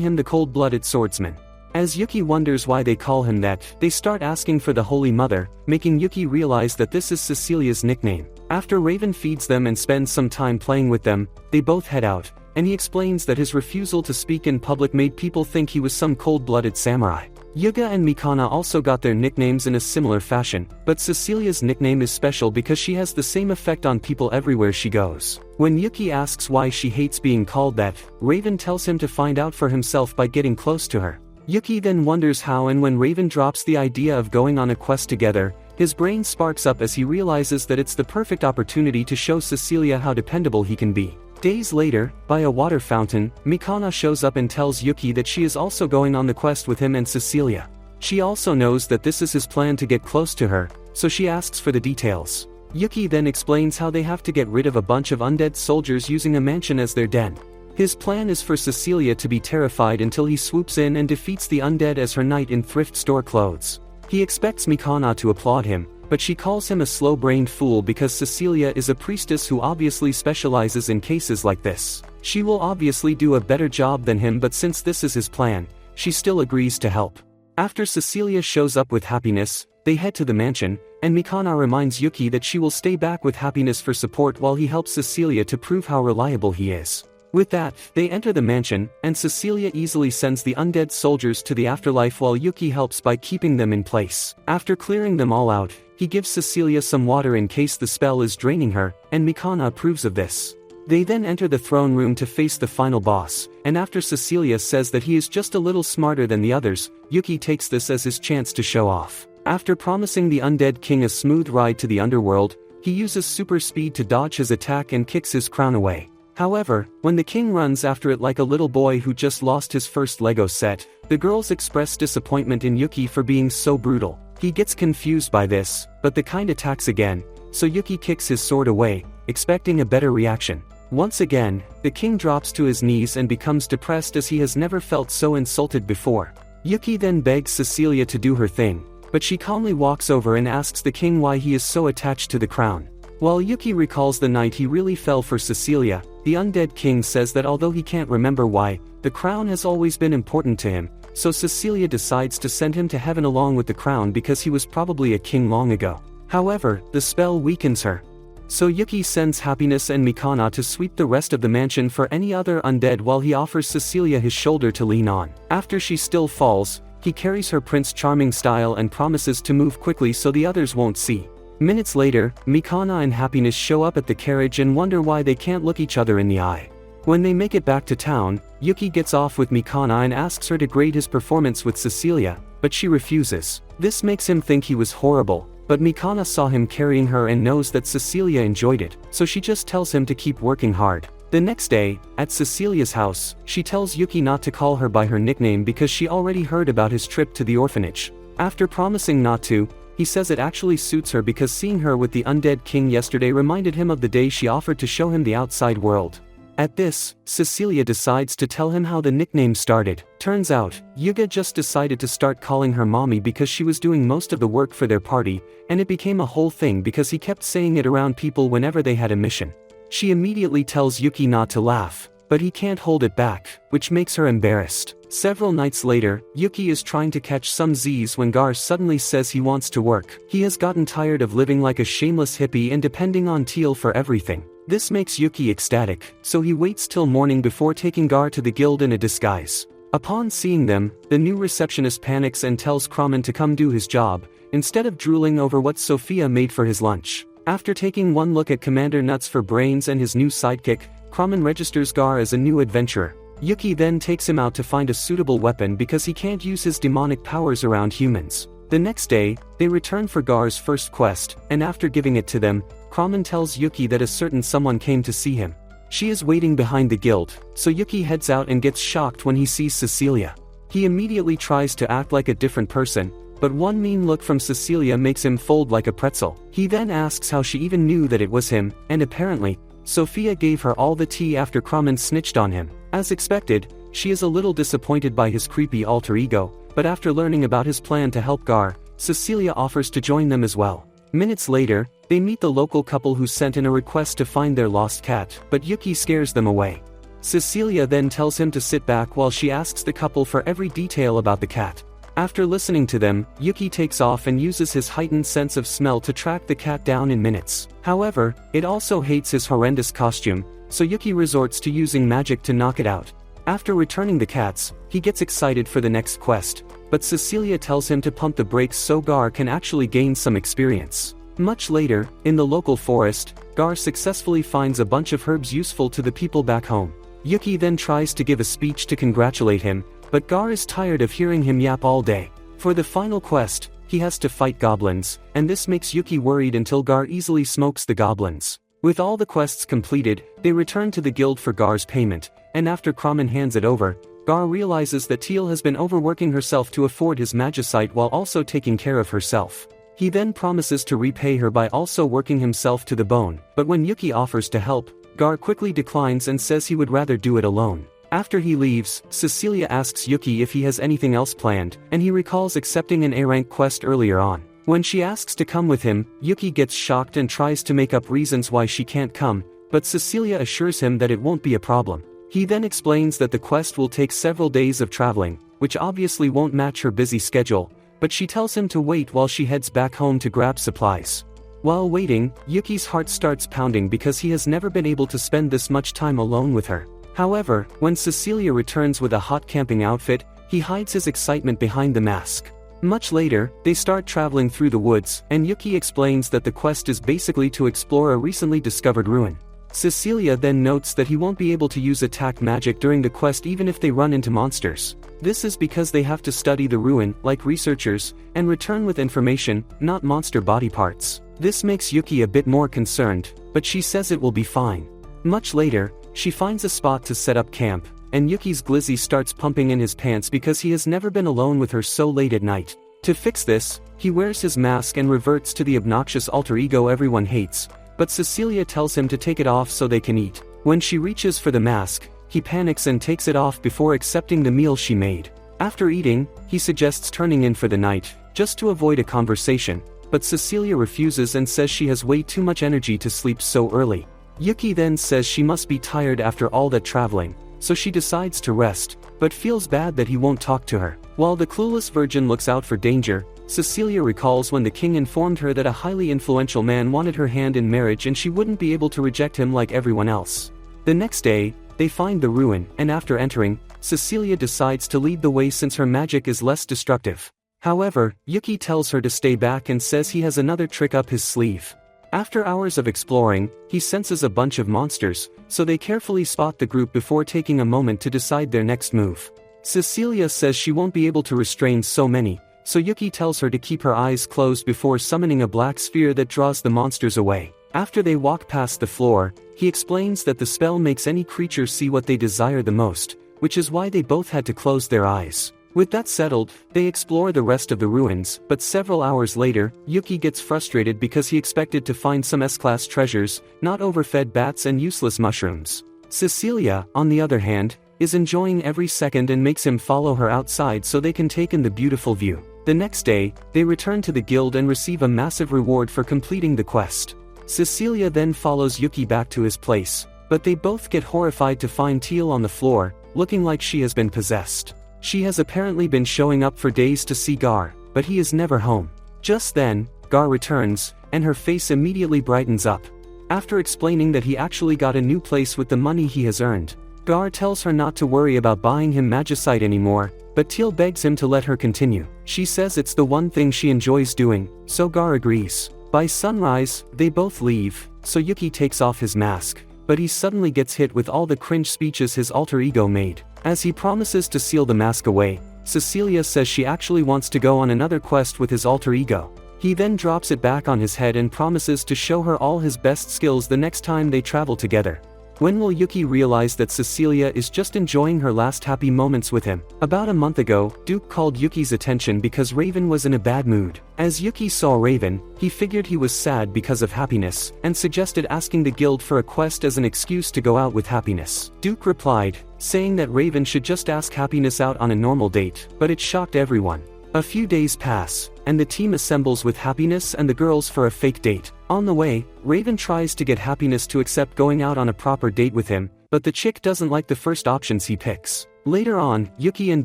him the cold-blooded swordsman. As Yuki wonders why they call him that, they start asking for the Holy Mother, making Yuki realize that this is Cecilia's nickname. After Raven feeds them and spends some time playing with them, they both head out, and he explains that his refusal to speak in public made people think he was some cold-blooded samurai. Yuga and Mikana also got their nicknames in a similar fashion, but Cecilia's nickname is special because she has the same effect on people everywhere she goes. When Yuki asks why she hates being called that, Raven tells him to find out for himself by getting close to her. Yuki then wonders how, and when Raven drops the idea of going on a quest together, his brain sparks up as he realizes that it's the perfect opportunity to show Cecilia how dependable he can be. Days later, by a water fountain, Mikana shows up and tells Yuki that she is also going on the quest with him and Cecilia. She also knows that this is his plan to get close to her, so she asks for the details. Yuki then explains how they have to get rid of a bunch of undead soldiers using a mansion as their den. His plan is for Cecilia to be terrified until he swoops in and defeats the undead as her knight in thrift store clothes. He expects Mikana to applaud him, but she calls him a slow-brained fool because Cecilia is a priestess who obviously specializes in cases like this. She will obviously do a better job than him, but since this is his plan, she still agrees to help. After Cecilia shows up with Happiness, they head to the mansion, and Mikana reminds Yuki that she will stay back with Happiness for support while he helps Cecilia to prove how reliable he is. With that, they enter the mansion, and Cecilia easily sends the undead soldiers to the afterlife while Yuki helps by keeping them in place. After clearing them all out, he gives Cecilia some water in case the spell is draining her, and Mikana approves of this. They then enter the throne room to face the final boss, and after Cecilia says that he is just a little smarter than the others, Yuki takes this as his chance to show off. After promising the undead king a smooth ride to the underworld, he uses super speed to dodge his attack and kicks his crown away. However, when the king runs after it like a little boy who just lost his first Lego set, the girls express disappointment in Yuki for being so brutal. He gets confused by this, but the kind attacks again, so Yuki kicks his sword away, expecting a better reaction. Once again, the king drops to his knees and becomes depressed as he has never felt so insulted before. Yuki then begs Cecilia to do her thing, but she calmly walks over and asks the king why he is so attached to the crown. While Yuki recalls the night he really fell for Cecilia, the undead king says that although he can't remember why, the crown has always been important to him, so Cecilia decides to send him to heaven along with the crown because he was probably a king long ago. However, the spell weakens her. So Yuki sends Happiness and Mikana to sweep the rest of the mansion for any other undead while he offers Cecilia his shoulder to lean on. After she still falls, he carries her Prince Charming style and promises to move quickly so the others won't see. Minutes later, Mikana and Happiness show up at the carriage and wonder why they can't look each other in the eye. When they make it back to town, Yuki gets off with Mikana and asks her to grade his performance with Cecilia, but she refuses. This makes him think he was horrible, but Mikana saw him carrying her and knows that Cecilia enjoyed it, so she just tells him to keep working hard. The next day, at Cecilia's house, she tells Yuki not to call her by her nickname because she already heard about his trip to the orphanage. After promising not to, he says it actually suits her because seeing her with the undead king yesterday reminded him of the day she offered to show him the outside world. At this, Cecilia decides to tell him how the nickname started. Turns out, Yuga just decided to start calling her mommy because she was doing most of the work for their party, and it became a whole thing because he kept saying it around people whenever they had a mission. She immediately tells Yuki not to laugh, but he can't hold it back, which makes her embarrassed. Several nights later, Yuki is trying to catch some Z's when Gar suddenly says he wants to work. He has gotten tired of living like a shameless hippie and depending on Teal for everything. This makes Yuki ecstatic, so he waits till morning before taking Gar to the guild in a disguise. Upon seeing them, the new receptionist panics and tells Kramen to come do his job, instead of drooling over what Sophia made for his lunch. After taking one look at Commander Nuts for brains and his new sidekick, Kramen registers Gar as a new adventurer. Yuki then takes him out to find a suitable weapon because he can't use his demonic powers around humans. The next day, they return for Gar's first quest, and after giving it to them, Kramen tells Yuki that a certain someone came to see him. She is waiting behind the guild, so Yuki heads out and gets shocked when he sees Cecilia. He immediately tries to act like a different person, but one mean look from Cecilia makes him fold like a pretzel. He then asks how she even knew that it was him, and apparently, Sophia gave her all the tea after Kramen snitched on him. As expected, she is a little disappointed by his creepy alter ego, but after learning about his plan to help Gar, Cecilia offers to join them as well. Minutes later, they meet the local couple who sent in a request to find their lost cat, but Yuki scares them away. Cecilia then tells him to sit back while she asks the couple for every detail about the cat. After listening to them, Yuki takes off and uses his heightened sense of smell to track the cat down in minutes. However, it also hates his horrendous costume, so Yuki resorts to using magic to knock it out. After returning the cats, he gets excited for the next quest, but Cecilia tells him to pump the brakes so Gar can actually gain some experience. Much later, in the local forest, Gar successfully finds a bunch of herbs useful to the people back home. Yuki then tries to give a speech to congratulate him, but Gar is tired of hearing him yap all day. For the final quest, he has to fight goblins, and this makes Yuki worried until Gar easily smokes the goblins. With all the quests completed, they return to the guild for Gar's payment, and after Kramen hands it over, Gar realizes that Teal has been overworking herself to afford his magicite while also taking care of herself. He then promises to repay her by also working himself to the bone, but when Yuki offers to help, Gar quickly declines and says he would rather do it alone. After he leaves, Cecilia asks Yuki if he has anything else planned, and he recalls accepting an A-rank quest earlier on. When she asks to come with him, Yuki gets shocked and tries to make up reasons why she can't come, but Cecilia assures him that it won't be a problem. He then explains that the quest will take several days of traveling, which obviously won't match her busy schedule, but she tells him to wait while she heads back home to grab supplies. While waiting, Yuki's heart starts pounding because he has never been able to spend this much time alone with her. However, when Cecilia returns with a hot camping outfit, he hides his excitement behind the mask. Much later, they start traveling through the woods, and Yuki explains that the quest is basically to explore a recently discovered ruin. Cecilia then notes that he won't be able to use attack magic during the quest even if they run into monsters. This is because they have to study the ruin, like researchers, and return with information, not monster body parts. This makes Yuki a bit more concerned, but she says it will be fine. Much later, she finds a spot to set up camp, and Yuki's glizzy starts pumping in his pants because he has never been alone with her so late at night. To fix this, he wears his mask and reverts to the obnoxious alter ego everyone hates, but Cecilia tells him to take it off so they can eat. When she reaches for the mask, he panics and takes it off before accepting the meal she made. After eating, he suggests turning in for the night, just to avoid a conversation, but Cecilia refuses and says she has way too much energy to sleep so early. Yuki then says she must be tired after all that traveling, so she decides to rest, but feels bad that he won't talk to her. While the clueless virgin looks out for danger, Cecilia recalls when the king informed her that a highly influential man wanted her hand in marriage and she wouldn't be able to reject him like everyone else. The next day, they find the ruin, and after entering, Cecilia decides to lead the way since her magic is less destructive. However, Yuki tells her to stay back and says he has another trick up his sleeve. After hours of exploring, he senses a bunch of monsters, so they carefully spot the group before taking a moment to decide their next move. Cecilia says she won't be able to restrain so many, so Yuki tells her to keep her eyes closed before summoning a black sphere that draws the monsters away. After they walk past the floor, he explains that the spell makes any creature see what they desire the most, which is why they both had to close their eyes. With that settled, they explore the rest of the ruins, but several hours later, Yuki gets frustrated because he expected to find some S-class treasures, not overfed bats and useless mushrooms. Cecilia, on the other hand, is enjoying every second and makes him follow her outside so they can take in the beautiful view. The next day, they return to the guild and receive a massive reward for completing the quest. Cecilia then follows Yuki back to his place, but they both get horrified to find Teal on the floor, looking like she has been possessed. She has apparently been showing up for days to see Gar, but he is never home. Just then, Gar returns, and her face immediately brightens up. After explaining that he actually got a new place with the money he has earned, Gar tells her not to worry about buying him magicite anymore, but Teal begs him to let her continue. She says it's the one thing she enjoys doing, so Gar agrees. By sunrise, they both leave, so Yuki takes off his mask, but he suddenly gets hit with all the cringe speeches his alter ego made. As he promises to seal the mask away, Cecilia says she actually wants to go on another quest with his alter ego. He then drops it back on his head and promises to show her all his best skills the next time they travel together. When will Yuki realize that Cecilia is just enjoying her last happy moments with him? About a month ago, Duke called Yuki's attention because Raven was in a bad mood. As Yuki saw Raven, he figured he was sad because of Happiness, and suggested asking the guild for a quest as an excuse to go out with Happiness. Duke replied, saying that Raven should just ask Happiness out on a normal date, but it shocked everyone. A few days pass, and the team assembles with Happiness and the girls for a fake date. On the way, Raven tries to get Happiness to accept going out on a proper date with him, but the chick doesn't like the first options he picks. Later on, Yuki and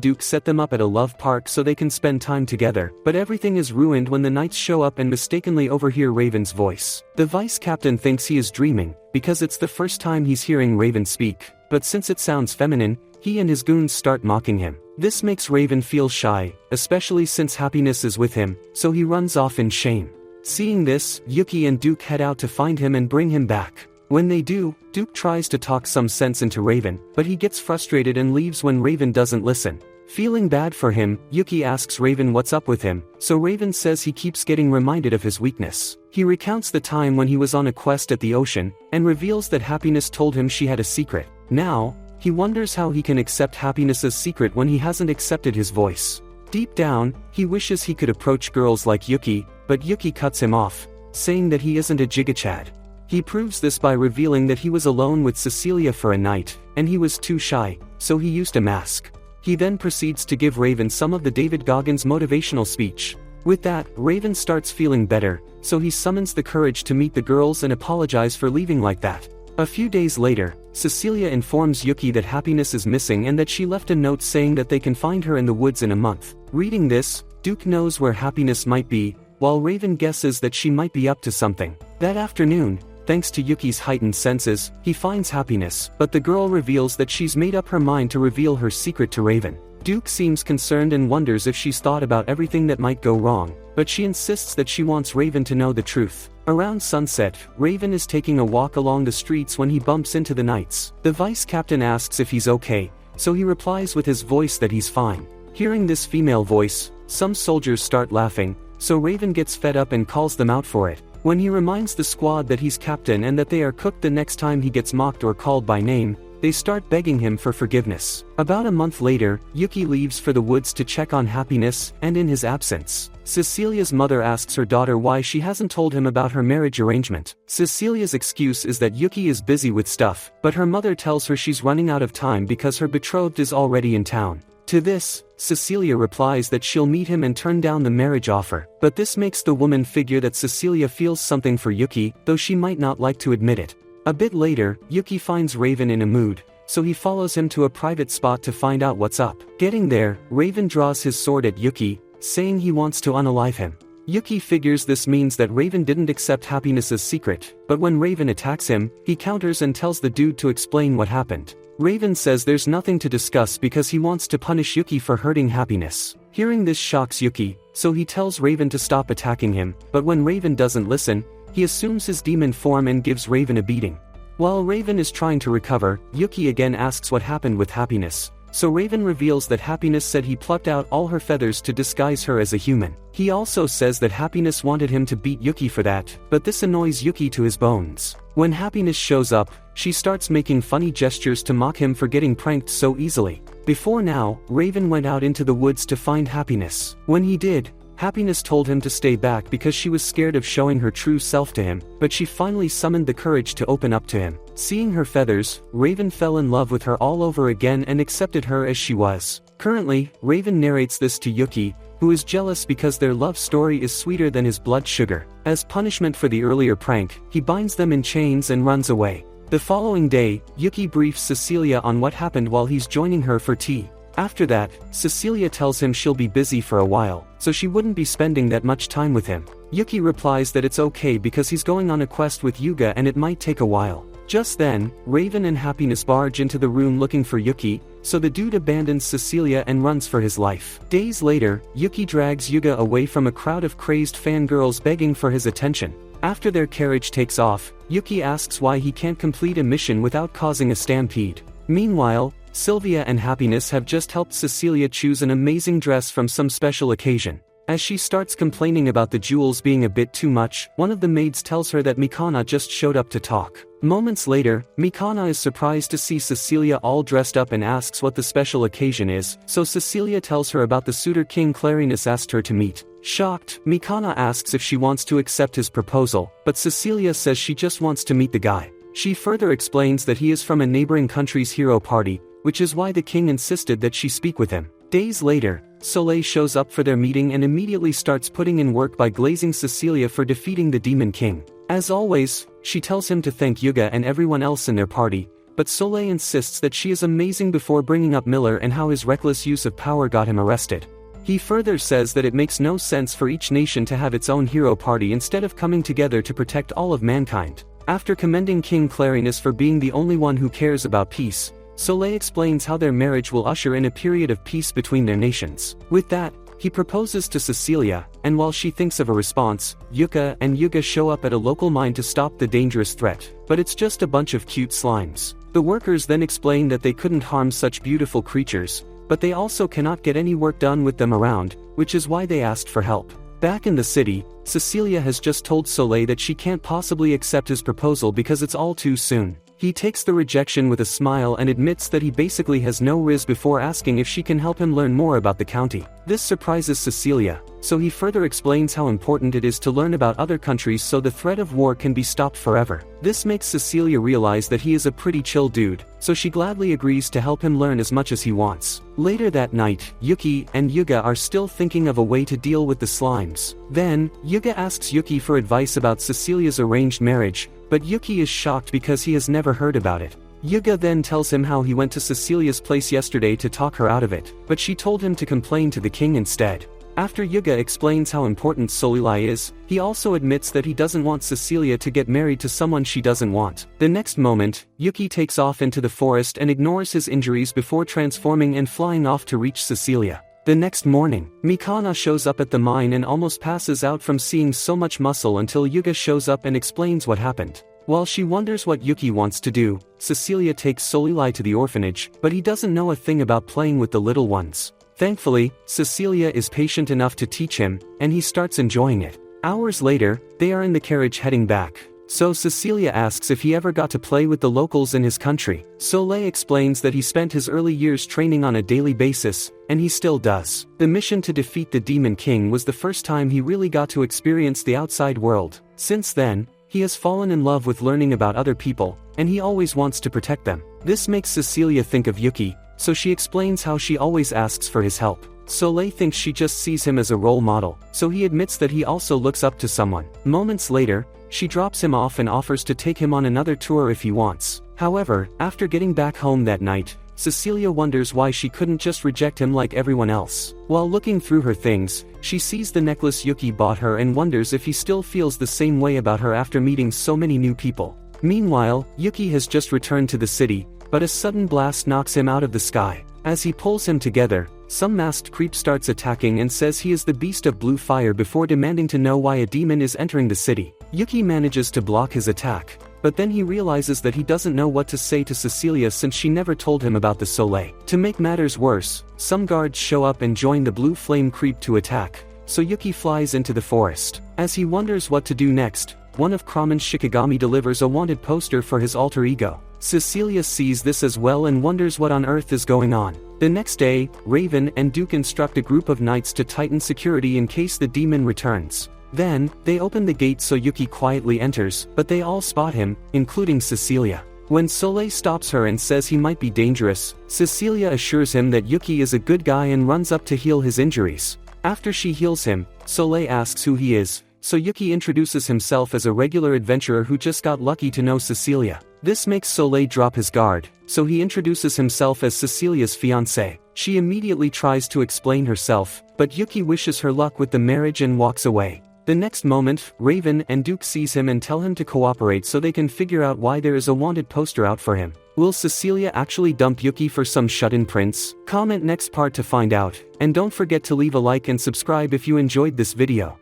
Duke set them up at a love park so they can spend time together, but everything is ruined when the knights show up and mistakenly overhear Raven's voice. The vice captain thinks he is dreaming, because it's the first time he's hearing Raven speak, but since it sounds feminine, he and his goons start mocking him. This makes Raven feel shy, especially since Happiness is with him, so he runs off in shame. Seeing this, Yuki and Duke head out to find him and bring him back. When they do, Duke tries to talk some sense into Raven, but he gets frustrated and leaves when Raven doesn't listen. Feeling bad for him, Yuki asks Raven what's up with him, so Raven says he keeps getting reminded of his weakness. He recounts the time when he was on a quest at the ocean, and reveals that Happiness told him she had a secret. Now, he wonders how he can accept Happiness's secret when he hasn't accepted his voice. Deep down, he wishes he could approach girls like Yuki, but Yuki cuts him off, saying that he isn't a gigachad. He proves this by revealing that he was alone with Cecilia for a night, and he was too shy, so he used a mask. He then proceeds to give Raven some of the David Goggins motivational speech. With that, Raven starts feeling better, so he summons the courage to meet the girls and apologize for leaving like that. A few days later, Cecilia informs Yuki that Happiness is missing and that she left a note saying that they can find her in the woods in a month. Reading this, Duke knows where Happiness might be, while Raven guesses that she might be up to something. That afternoon, thanks to Yuki's heightened senses, he finds Happiness, but the girl reveals that she's made up her mind to reveal her secret to Raven. Duke seems concerned and wonders if she's thought about everything that might go wrong, but she insists that she wants Raven to know the truth. Around sunset, Raven is taking a walk along the streets when he bumps into the knights. The vice captain asks if he's okay, so he replies with his voice that he's fine. Hearing this female voice, some soldiers start laughing, so Raven gets fed up and calls them out for it. When he reminds the squad that he's captain and that they are cooked the next time he gets mocked or called by name, they start begging him for forgiveness. About a month later, Yuki leaves for the woods to check on Happiness, and in his absence, Cecilia's mother asks her daughter why she hasn't told him about her marriage arrangement. Cecilia's excuse is that Yuki is busy with stuff, but her mother tells her she's running out of time because her betrothed is already in town. To this, Cecilia replies that she'll meet him and turn down the marriage offer, but this makes the woman figure that Cecilia feels something for Yuki, though she might not like to admit it. A bit later, Yuki finds Raven in a mood, so he follows him to a private spot to find out what's up. Getting there, Raven draws his sword at Yuki, saying he wants to unalive him. Yuki figures this means that Raven didn't accept Happiness's secret, but when Raven attacks him, he counters and tells the dude to explain what happened. Raven says there's nothing to discuss because he wants to punish Yuki for hurting Happiness. Hearing this shocks Yuki, so he tells Raven to stop attacking him, but when Raven doesn't listen, he assumes his demon form and gives Raven a beating. While Raven is trying to recover, Yuki again asks what happened with Happiness, so Raven reveals that Happiness said he plucked out all her feathers to disguise her as a human. He also says that Happiness wanted him to beat Yuki for that, but this annoys Yuki to his bones. When Happiness shows up, she starts making funny gestures to mock him for getting pranked so easily. Before now, Raven went out into the woods to find Happiness. When he did, Happiness told him to stay back because she was scared of showing her true self to him, but she finally summoned the courage to open up to him. Seeing her feathers, Raven fell in love with her all over again and accepted her as she was. Currently, Raven narrates this to Yuki, who is jealous because their love story is sweeter than his blood sugar. As punishment for the earlier prank, he binds them in chains and runs away. The following day, Yuki briefs Cecilia on what happened while he's joining her for tea. After that, Cecilia tells him she'll be busy for a while, so she wouldn't be spending that much time with him. Yuki replies that it's okay because he's going on a quest with Yuga and it might take a while. Just then, Raven and Happiness barge into the room looking for Yuki, so the dude abandons Cecilia and runs for his life. Days later, Yuki drags Yuga away from a crowd of crazed fangirls begging for his attention. After their carriage takes off, Yuki asks why he can't complete a mission without causing a stampede. Meanwhile, Sylvia and Happiness have just helped Cecilia choose an amazing dress from some special occasion. As she starts complaining about the jewels being a bit too much, one of the maids tells her that Mikana just showed up to talk. Moments later, Mikana is surprised to see Cecilia all dressed up and asks what the special occasion is, so Cecilia tells her about the suitor King Clarinus asked her to meet. Shocked, Mikana asks if she wants to accept his proposal, but Cecilia says she just wants to meet the guy. She further explains that he is from a neighboring country's hero party, which is why the king insisted that she speak with him. Days later, Soleil shows up for their meeting and immediately starts putting in work by glazing Cecilia for defeating the Demon King. As always, she tells him to thank Yuga and everyone else in their party, but Soleil insists that she is amazing before bringing up Miller and how his reckless use of power got him arrested. He further says that it makes no sense for each nation to have its own hero party instead of coming together to protect all of mankind. After commending King Clarinus for being the only one who cares about peace, Soleil explains how their marriage will usher in a period of peace between their nations. With that, he proposes to Cecilia, and while she thinks of a response, Yuka and Yuga show up at a local mine to stop the dangerous threat, but it's just a bunch of cute slimes. The workers then explain that they couldn't harm such beautiful creatures, but they also cannot get any work done with them around, which is why they asked for help. Back in the city, Cecilia has just told Soleil that she can't possibly accept his proposal because it's all too soon. He takes the rejection with a smile and admits that he basically has no riz before asking if she can help him learn more about the county. This surprises Cecilia, so he further explains how important it is to learn about other countries so the threat of war can be stopped forever. This makes Cecilia realize that he is a pretty chill dude, so she gladly agrees to help him learn as much as he wants. Later that night, Yuki and Yuga are still thinking of a way to deal with the slimes. Then, Yuga asks Yuki for advice about Cecilia's arranged marriage, but Yuki is shocked because he has never heard about it. Yuga then tells him how he went to Cecilia's place yesterday to talk her out of it, but she told him to complain to the king instead. After Yuga explains how important Soleil is, he also admits that he doesn't want Cecilia to get married to someone she doesn't want. The next moment, Yuki takes off into the forest and ignores his injuries before transforming and flying off to reach Cecilia. The next morning, Mikana shows up at the mine and almost passes out from seeing so much muscle until Yuga shows up and explains what happened. While she wonders what Yuki wants to do, Cecilia takes Soleil to the orphanage, but he doesn't know a thing about playing with the little ones. Thankfully, Cecilia is patient enough to teach him, and he starts enjoying it. Hours later, they are in the carriage heading back. So Cecilia asks if he ever got to play with the locals in his country. Soleil explains that he spent his early years training on a daily basis, and he still does. The mission to defeat the Demon King was the first time he really got to experience the outside world. Since then, he has fallen in love with learning about other people, and he always wants to protect them. This makes Cecilia think of Yuki, so she explains how she always asks for his help. Soleil thinks she just sees him as a role model, so he admits that he also looks up to someone. Moments later, she drops him off and offers to take him on another tour if he wants. However, after getting back home that night, Cecilia wonders why she couldn't just reject him like everyone else. While looking through her things, she sees the necklace Yuki bought her and wonders if he still feels the same way about her after meeting so many new people. Meanwhile, Yuki has just returned to the city, but a sudden blast knocks him out of the sky. As he pulls him together, some masked creep starts attacking and says he is the beast of blue fire before demanding to know why a demon is entering the city. Yuki manages to block his attack, but then he realizes that he doesn't know what to say to Cecilia since she never told him about the Soleil. To make matters worse, some guards show up and join the blue flame creep to attack, so Yuki flies into the forest. As he wonders what to do next, one of Kraman's Shikigami delivers a wanted poster for his alter ego. Cecilia sees this as well and wonders what on earth is going on. The next day, Raven and Duke instruct a group of knights to tighten security in case the demon returns. Then, they open the gate so Yuki quietly enters, but they all spot him, including Cecilia. When Soleil stops her and says he might be dangerous, Cecilia assures him that Yuki is a good guy and runs up to heal his injuries. After she heals him, Soleil asks who he is, so Yuki introduces himself as a regular adventurer who just got lucky to know Cecilia. This makes Soleil drop his guard, so he introduces himself as Cecilia's fiancé. She immediately tries to explain herself, but Yuki wishes her luck with the marriage and walks away. The next moment, Raven and Duke sees him and tell him to cooperate so they can figure out why there is a wanted poster out for him. Will Cecilia actually dump Yuki for some shut-in prince? Comment next part to find out, and don't forget to leave a like and subscribe if you enjoyed this video.